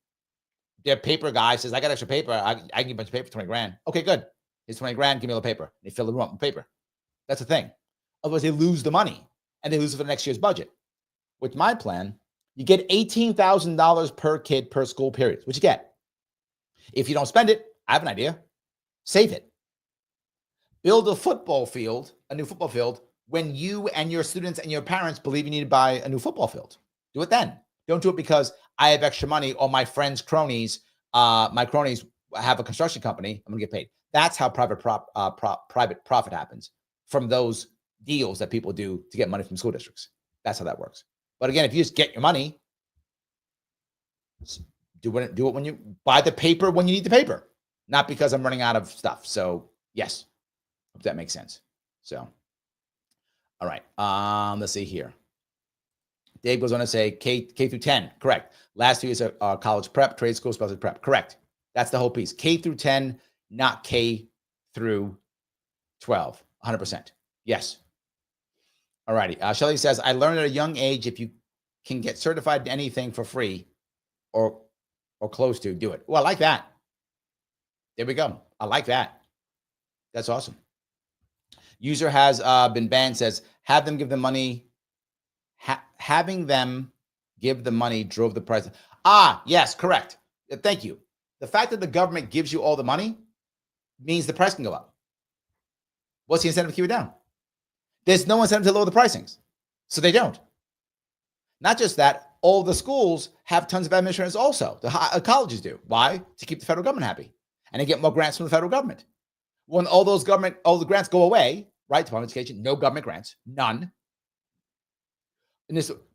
Their paper guy says, I got extra paper. I can give you a bunch of paper for 20 grand. Okay, good. Here's 20 grand. Give me a little paper. They fill the room up with paper. That's the thing. Otherwise, they lose the money and they lose it for the next year's budget. With my plan, you get $18,000 per kid per school period, which you get. If you don't spend it, I have an idea. Save it. Build a football field, a new football field, when you and your students and your parents believe you need to buy a new football field. Do it then. Don't do it because I have extra money or my friends' cronies, my cronies have a construction company. I'm going to get paid. That's how private profit happens from those deals that people do to get money from school districts. That's how that works. But again, if you just get your money, do it when you buy the paper when you need the paper, not because I'm running out of stuff. So yes, hope that makes sense. So, all right. Let's see here. Dave goes on to say K through 10. Correct. Last 2 years are college prep, trade school, specialty prep. Correct. That's the whole piece. K through 10, not K through 12. 100%. Yes. All righty. Shelly says, I learned at a young age, if you can get certified to anything for free or close to, do it. Well, I like that. There we go. I like that. That's awesome. User has been banned, says, have them give the money. Having them give the money drove the price. Yes, correct. Thank you. The fact that the government gives you all the money means the price can go up. What's the incentive to keep it down? There's no incentive to lower the pricings. So they don't. Not just that, all the schools have tons of administrators also. The colleges do. Why? To keep the federal government happy. And they get more grants from the federal government. When all the grants go away, right? Department of Education, no government grants, none.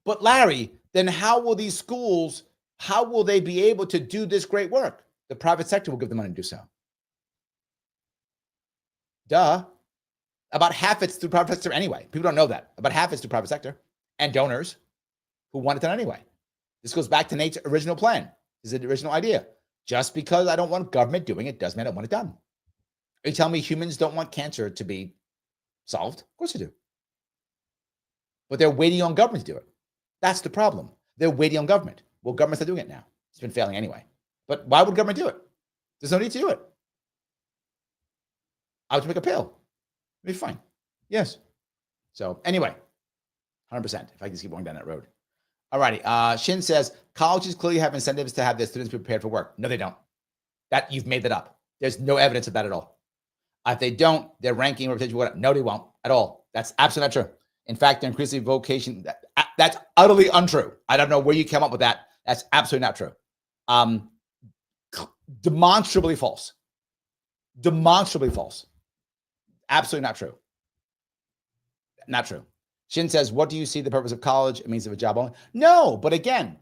But Larry, then how will these schools, how will they be able to do this great work? The private sector will give them money to do so. Duh. About half it's through private sector anyway. People don't know that. About half it's through private sector and donors who want it done anyway. This goes back to Nate's original plan. This is the original idea. Just because I don't want government doing it doesn't mean I don't want it done. Are you telling me humans don't want cancer to be solved? Of course they do. But they're waiting on government to do it. That's the problem. They're waiting on government. Well, government's not doing it now. It's been failing anyway. But why would government do it? There's no need to do it. I would make a pill. It'd be fine. Yes. So anyway, 100%, if I can just keep going down that road. All righty. Shin says, colleges clearly have incentives to have their students prepared for work. No, they don't. That you've made that up. There's no evidence of that at all. If they don't, their ranking reputation, whatever. No, they won't at all. That's absolutely not true. In fact, they're increasing vocation. That's utterly untrue. I don't know where you came up with that. That's absolutely not true. Demonstrably false. Demonstrably false. Absolutely not true. Not true. Shin says, what do you see the purpose of college? It means of a job only. No, but again,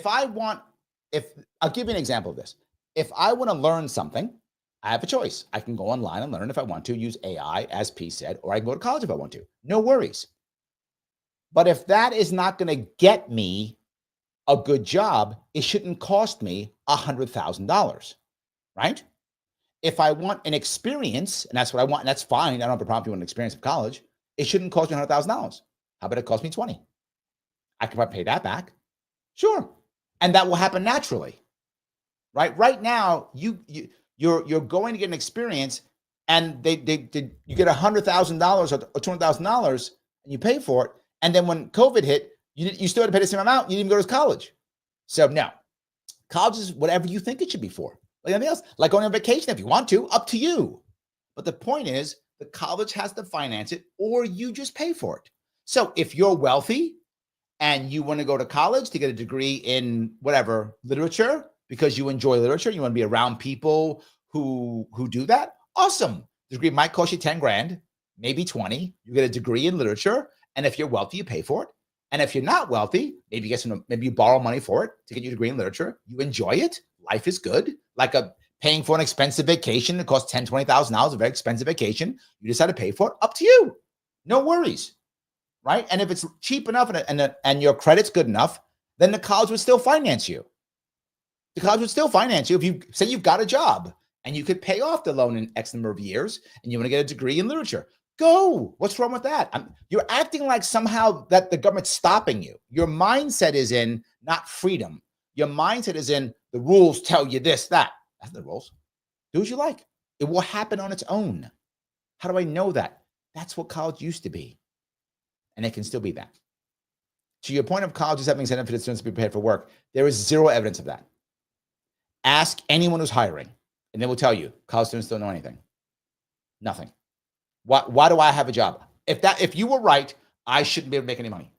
I'll give you an example of this. If I want to learn something, I have a choice. I can go online and learn if I want to, use AI, as P said, or I can go to college if I want to. No worries. But if that is not going to get me a good job, it shouldn't cost me $100,000, right? If I want an experience, and that's what I want, and that's fine. I don't have a problem with an experience of college. It shouldn't cost me $100,000. How about it cost me 20? I can probably pay that back. Sure. And that will happen naturally, right? Right now, you're going to get an experience and you get $100,000 or $200,000 and you pay for it. And then when COVID hit, you still had to pay the same amount. You didn't even go to college. So no, college is whatever you think it should be for. Like anything else, like going on vacation if you want to, up to you. But the point is, the college has to finance it, or you just pay for it. So if you're wealthy and you want to go to college to get a degree in whatever literature because you enjoy literature, you want to be around people who do that, awesome. The degree might cost you 10 grand, maybe 20. You get a degree in literature, and if you're wealthy, you pay for it. And if you're not wealthy, maybe you borrow money for it to get your degree in literature. You enjoy it. Life is good. Like paying for an expensive vacation that costs $10,000, $20,000, a very expensive vacation. You decide to pay for it. Up to you. No worries, right? And if it's cheap enough and your credit's good enough, then the college would still finance you. The college would still finance you if you say you've got a job and you could pay off the loan in X number of years and you want to get a degree in literature. Go. What's wrong with that? You're acting like somehow that the government's stopping you. Your mindset is in not freedom. Your mindset is in the rules tell you this, that. That's the rules. Do as you like. It will happen on its own. How do I know that? That's what college used to be. And it can still be that. To your point of colleges having incentive for the students to be prepared for work, there is zero evidence of that. Ask anyone who's hiring, and they will tell you college students don't know anything. Nothing. Why do I have a job? If you were right, I shouldn't be able to make any money.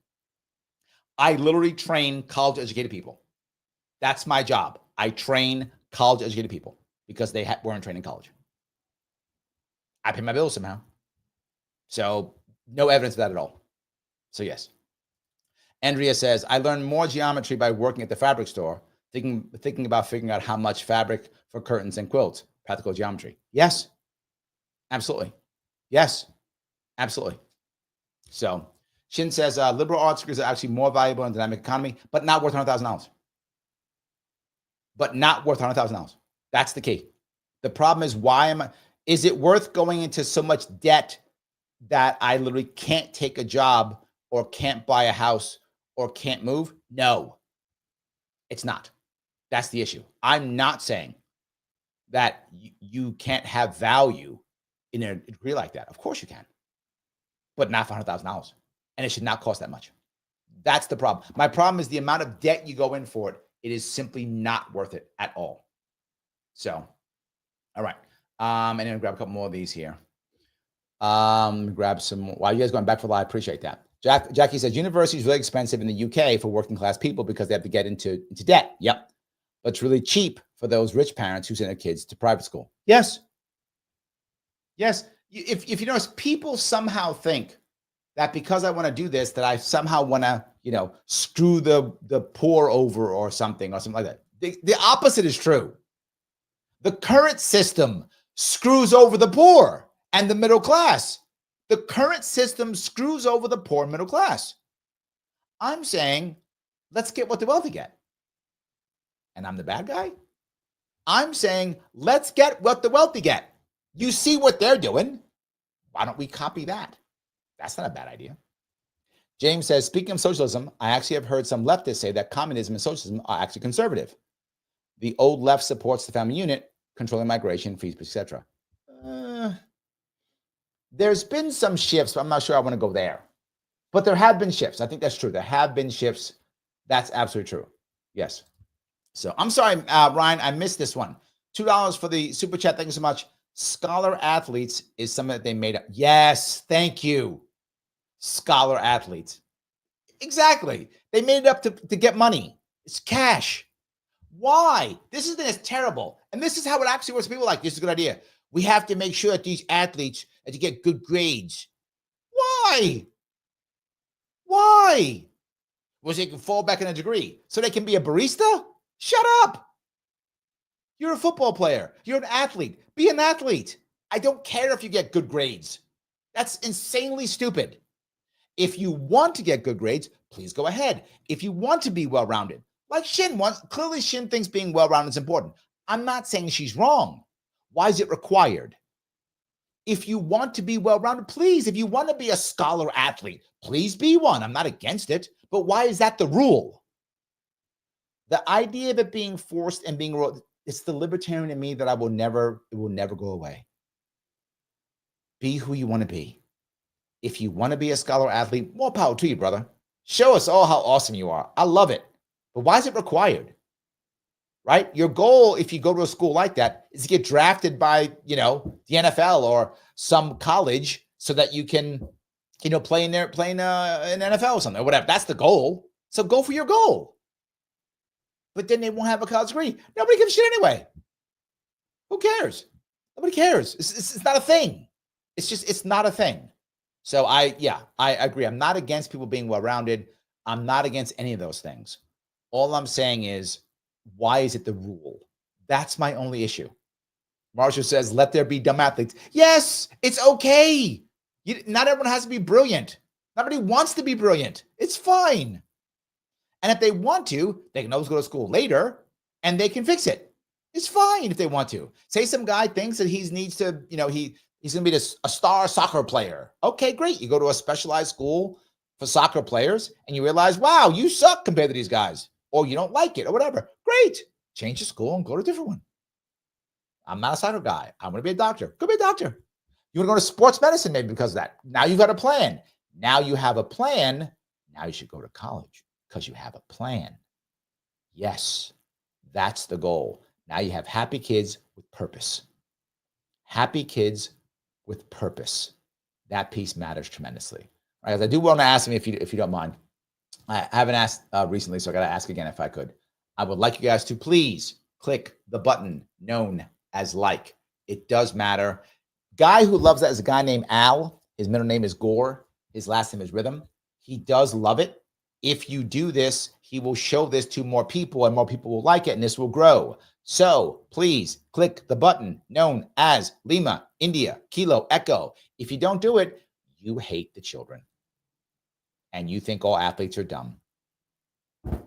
I literally train college-educated people. That's my job. I train college-educated people because they weren't trained in college. I pay my bills somehow. So no evidence of that at all. So yes. Andrea says, I learned more geometry by working at the fabric store, thinking about figuring out how much fabric for curtains and quilts. Practical geometry. Yes, absolutely. Yes, absolutely. So Shin says, liberal arts degrees are actually more valuable in a dynamic economy, but not worth $100,000. But not worth $100,000. That's the key. The problem is, is it worth going into so much debt that I literally can't take a job or can't buy a house or can't move? No, it's not. That's the issue. I'm not saying that you can't have value in a degree like that. Of course you can, but not for $100,000. And it should not cost that much. That's the problem. My problem is the amount of debt you go in for it. It is simply not worth it at all. So, all right. And then grab a couple more of these here. Grab some more. Wow, you guys going back for a lot. I appreciate that. Jackie says, university is really expensive in the UK for working class people because they have to get into debt. Yep. But it's really cheap for those rich parents who send their kids to private school. Yes. Yes. If you notice, people somehow think that because I want to do this, that I somehow want to, screw the poor over or something like that. The opposite is true. The current system screws over the poor and the middle class. The current system screws over the poor and middle class. I'm saying, let's get what the wealthy get. And I'm the bad guy? I'm saying, let's get what the wealthy get. You see what they're doing. Why don't we copy that? That's not a bad idea. James says, speaking of socialism, I actually have heard some leftists say that communism and socialism are actually conservative. The old left supports the family unit, controlling migration, free speech, etc. There's been some shifts, but I'm not sure I want to go there. But there have been shifts. I think that's true. There have been shifts. That's absolutely true. Yes. So I'm sorry, Ryan, I missed this one. $2 for the super chat. Thank you so much. Scholar athletes is something that they made up. Yes, thank you. Scholar athletes. Exactly. They made it up to get money. It's cash. Why? This is terrible. And this is how it actually works. People are like, this is a good idea. We have to make sure that these athletes that you get good grades. Why? Why? Was they can fall back in a degree so they can be a barista? Shut up. You're a football player. You're an athlete. Be an athlete. I don't care if you get good grades. That's insanely stupid. If you want to get good grades, please go ahead. If you want to be well-rounded, like Shin wants, clearly Shin thinks being well-rounded is important. I'm not saying she's wrong. Why is it required? If you want to be well-rounded, please. If you want to be a scholar athlete, please be one. I'm not against it. But why is that the rule? The idea of it being forced and being, it's the libertarian in me that it will never go away. Be who you want to be. If you want to be a scholar athlete, more power to you, brother. Show us all how awesome you are. I love it. But why is it required? Right? Your goal, if you go to a school like that, is to get drafted by, the NFL or some college so that you can, play in an NFL or something or whatever. That's the goal. So go for your goal. But then they won't have a college degree. Nobody gives a shit anyway. Who cares? Nobody cares. It's not a thing. It's not a thing. So I agree. I'm not against people being well-rounded. I'm not against any of those things. All I'm saying is, why is it the rule? That's my only issue. Marshall says, let there be dumb athletes. Yes, it's okay. Not everyone has to be brilliant. Nobody wants to be brilliant. It's fine. And if they want to, they can always go to school later and they can fix it. It's fine if they want to. Say some guy thinks that he needs to, he's going to be a star soccer player. Okay, great. You go to a specialized school for soccer players and you realize, wow, you suck compared to these guys, or you don't like it or whatever. Great. Change the school and go to a different one. I'm not a soccer guy. I want to be a doctor. Go be a doctor. You want to go to sports medicine maybe because of that. Now you've got a plan. Now you have a plan. Now you should go to college because you have a plan. Yes, that's the goal. Now you have happy kids with purpose. Happy kids with purpose. That piece matters tremendously. All right, I do want to ask me if you don't mind. I haven't asked recently, so I got to ask again if I could. I would like you guys to please click the button known as like. It does matter. Guy who loves that is a guy named Al. His middle name is Gore. His last name is Rhythm. He does love it. If you do this, he will show this to more people and more people will like it and this will grow. So please click the button known as Lima, India, Kilo, Echo. If you don't do it, you hate the children. And you think all athletes are dumb.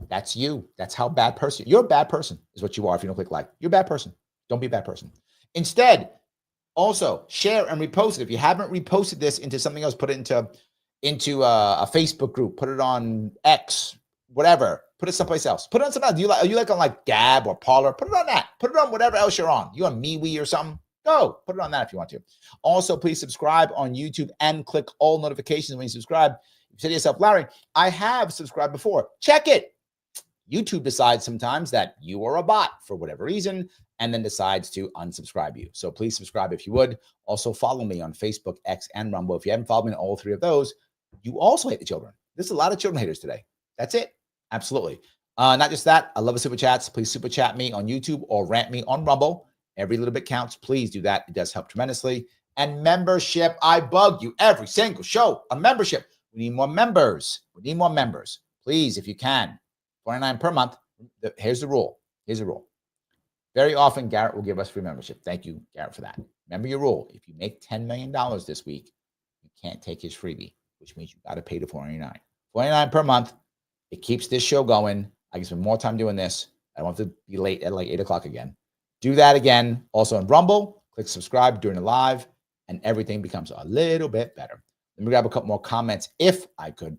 That's you. That's how bad person. You're a bad person is what you are if you don't click like. You're a bad person. Don't be a bad person. Instead, also share and repost it. If you haven't reposted this into something else, put it into a Facebook group, put it on X, whatever. Put it someplace else. Put it on something else. Are you like on like Gab or Parler? Put it on that. Put it on whatever else you're on. You on MeWe or something? Go. Put it on that if you want to. Also, please subscribe on YouTube and click all notifications when you subscribe. You say to yourself, Larry, I have subscribed before. Check it. YouTube decides sometimes that you are a bot for whatever reason and then decides to unsubscribe you. So please subscribe if you would. Also follow me on Facebook, X, and Rumble. If you haven't followed me on all three of those, you also hate the children. There's a lot of children haters today. That's it. Absolutely. Not just that. I love the super chats. Please super chat me on YouTube or rant me on Rumble. Every little bit counts. Please do that. It does help tremendously. And membership. I bug you every single show. A membership. We need more members. We need more members. Please, if you can. $29 per month. Here's the rule. Here's the rule. Very often, Garrett will give us free membership. Thank you, Garrett, for that. Remember your rule. If you make $10 million this week, you can't take his freebie, which means you got to pay the $49. $49 per month. It keeps this show going. I can spend more time doing this. I don't have to be late at like 8 o'clock again. Do that again. Also in Rumble, click subscribe during the live, and everything becomes a little bit better. Let me grab a couple more comments if I could.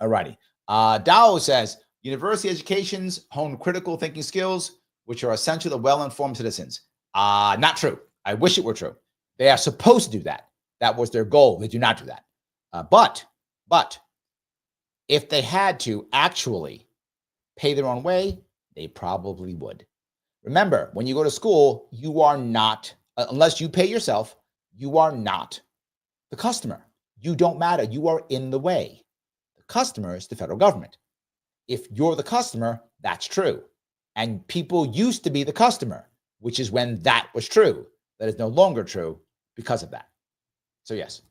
All righty. Dao says, university educations hone critical thinking skills, which are essential to well-informed citizens. Not true. I wish it were true. They are supposed to do that. That was their goal. They do not do that. But if they had to actually pay their own way, they probably would. Remember, when you go to school, you are not, unless you pay yourself, you are not the customer. You don't matter. You are in the way. The customer is the federal government. If you're the customer, that's true. And people used to be the customer, which is when that was true. That is no longer true because of that. So yes.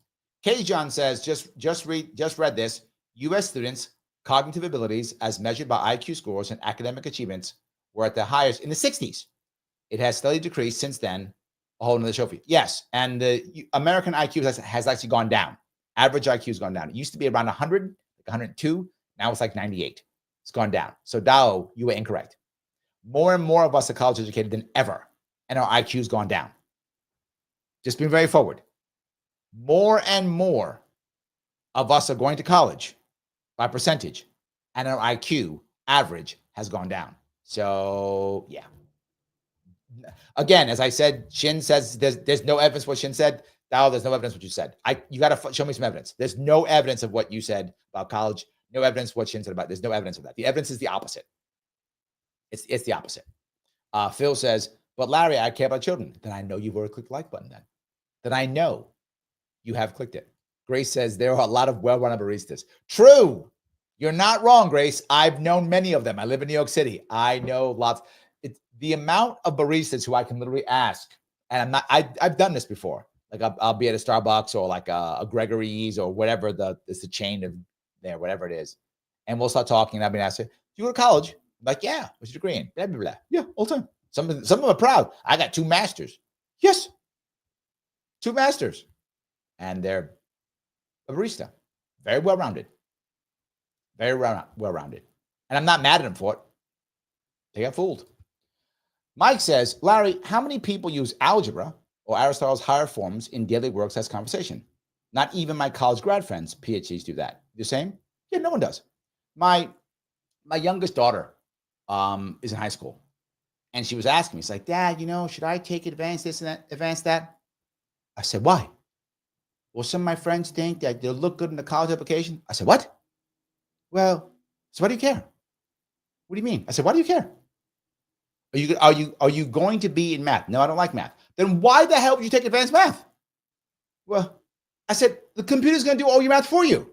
K. John says, just read this. U.S. students' cognitive abilities as measured by IQ scores and academic achievements were at the highest in the 60s. It has steadily decreased since then. A whole nother show for you. Yes. And the American IQ has actually gone down. Average IQ has gone down. It used to be around 100, like 102. Now it's like 98. It's gone down. So Dao, you were incorrect. More and more of us are college educated than ever, and our IQ's gone down. Just being very forward. More and more of us are going to college by percentage, and our IQ average has gone down. So yeah. Again, as I said, Shin says there's no evidence for what Shin said. Oh, there's no evidence what you said. You got to show me some evidence. There's no evidence of what you said about college. No evidence what Shin said about it. There's no evidence of that. The evidence is the opposite. It's the opposite. Phil says, but Larry, I care about children. Then I know you've already clicked the like button then. Then I know you have clicked it. Grace says, there are a lot of well-run baristas. True. You're not wrong, Grace. I've known many of them. I live in New York City. I know lots. It's the amount of baristas who I can literally ask, and I've done this before. Like I'll be at a Starbucks or like a Gregory's or whatever it's the chain of there, whatever it is. And we'll start talking. And I've been asking, do you go to college? I'm like, yeah. What's your degree in? Blah, blah, blah. Yeah, all the time. Some of them are proud. I got 2 masters. Yes. 2 masters. And they're a barista. Very well-rounded. Very well-rounded. And I'm not mad at them for it. They got fooled. Mike says, Larry, how many people use algebra or Aristotle's higher forms in daily works as conversation? Not even my college grad friends, PhDs, do that. The same? Yeah, no one does. My youngest daughter is in high school. And she was asking me, it's like, Dad, should I take advanced this and that, advanced that? I said, why? Well, some of my friends think that they'll look good in the college application. I said, what? Well, so why do you care? What do you mean? I said, why do you care? Are you going to be in math? No, I don't like math. Then why the hell would you take advanced math? Well, I said, the computer's going to do all your math for you.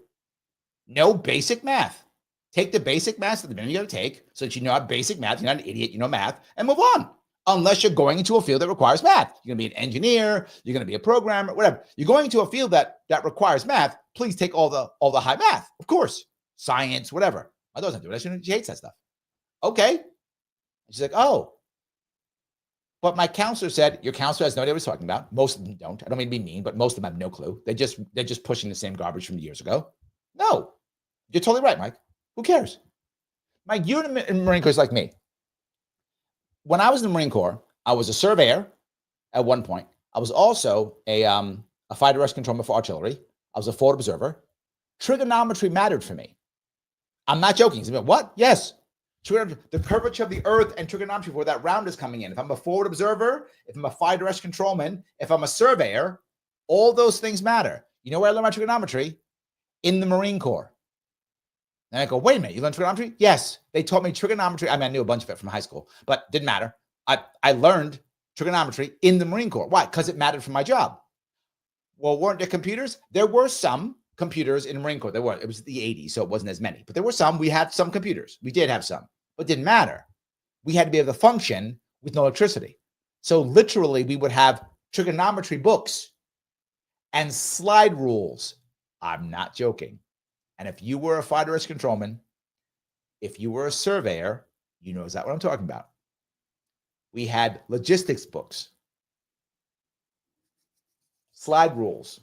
No basic math. Take the basic math at the minimum you got to take so that you know how basic math, you're not an idiot, you know math, and move on. Unless you're going into a field that requires math. You're going to be an engineer, you're going to be a programmer, whatever. You're going into a field that requires math, please take all the high math, of course. Science, whatever. My daughter's not doing that. She hates that stuff. Okay. She's like, oh. But my counselor said, your counselor has no idea what he's talking about. Most of them don't. I don't mean to be mean, but most of them have no clue. They're just pushing the same garbage from years ago. No. You're totally right, Mike. Who cares? Mike, you're in the Marine Corps like me. When I was in the Marine Corps, I was a surveyor at one point. I was also a fighter rescue controller for artillery. I was a forward observer. Trigonometry mattered for me. I'm not joking. What? Yes. The curvature of the earth and trigonometry where that round is coming in. If I'm a forward observer, if I'm a fighter rescue controlman, if I'm a surveyor, all those things matter. You know where I learned my trigonometry? In the Marine Corps. And I go, wait a minute, you learned trigonometry? Yes. They taught me trigonometry. I mean, I knew a bunch of it from high school, but didn't matter. I learned trigonometry in the Marine Corps. Why? Because it mattered for my job. Well, weren't there computers? There were some computers in the Marine Corps. There were. It was the 80s, so it wasn't as many. But there were some. We had some computers. We did have some, but it didn't matter. We had to be able to function with no electricity. So literally, we would have trigonometry books and slide rules. I'm not joking. And if you were a fighter rescue controlman, if you were a surveyor, you know exactly what I'm talking about. We had logistics books, slide rules,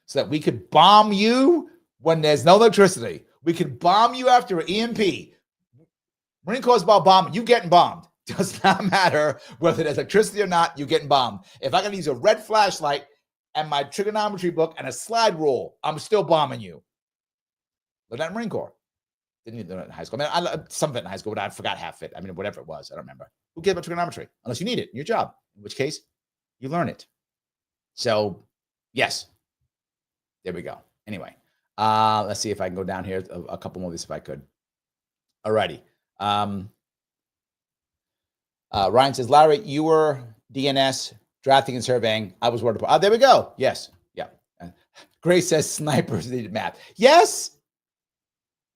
so that we could bomb you when there's no electricity. We could bomb you after an EMP. Marine Corps is about bombing. You getting bombed. Does not matter whether there's electricity or not, you getting bombed. If I can use a red flashlight and my trigonometry book and a slide rule, I'm still bombing you. Learned that in Marine Corps. Didn't learn it in high school. I mean, I some of it in high school, but I forgot half of it. I mean, whatever it was, I don't remember. Who cares about trigonometry? Unless you need it in your job, in which case you learn it. So, yes. There we go. Anyway, let's see if I can go down here a couple more of these if I could. All righty. Ryan says, Larry, you were DNS, drafting and surveying. I was word of there we go. Yes. Yeah. Grace says snipers needed math. Yes.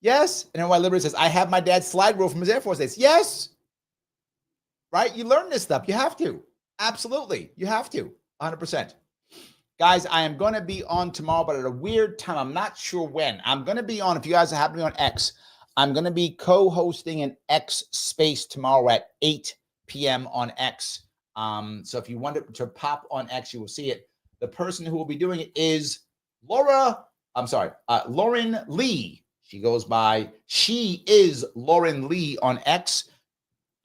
Yes. And then Liberty says, I have my dad's slide rule from his Air Force days. Yes. Right? You learn this stuff. You have to. Absolutely. You have to. 100%. Guys, I am going to be on tomorrow, but at a weird time. I'm not sure when. I'm going to be on, if you guys happen to be on X, I'm going to be co-hosting an X space tomorrow at 8 p.m. on X. So if you want to pop on X, you will see it. The person who will be doing it is Lauren Lee. She goes by, she is Lauren Lee on X,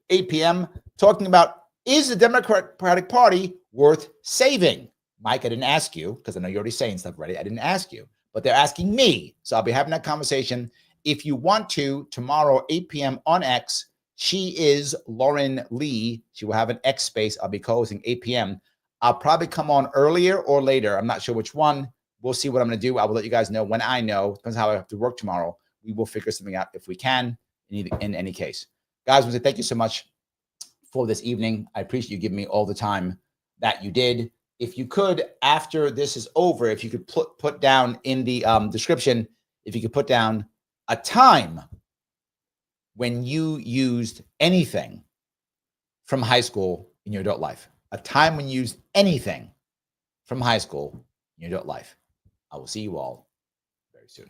8 p.m., talking about, is the Democratic Party worth saving? Mike, I didn't ask you, because I know you're already saying stuff already. I didn't ask you, but they're asking me. So I'll be having that conversation. If you want to, tomorrow, 8 p.m. on X, she is Lauren Lee. She will have an X space. I'll be co-hosting 8 p.m. I'll probably come on earlier or later. I'm not sure which one. We'll see what I'm going to do. I will let you guys know when I know. Depends how I have to work tomorrow. We will figure something out if we can in any case. Guys, I want to say thank you so much for this evening. I appreciate you giving me all the time that you did. If you could, after this is over, if you could put down in the description, if you could put down a time when you used anything from high school in your adult life. A time when you used anything from high school in your adult life. I will see you all very soon.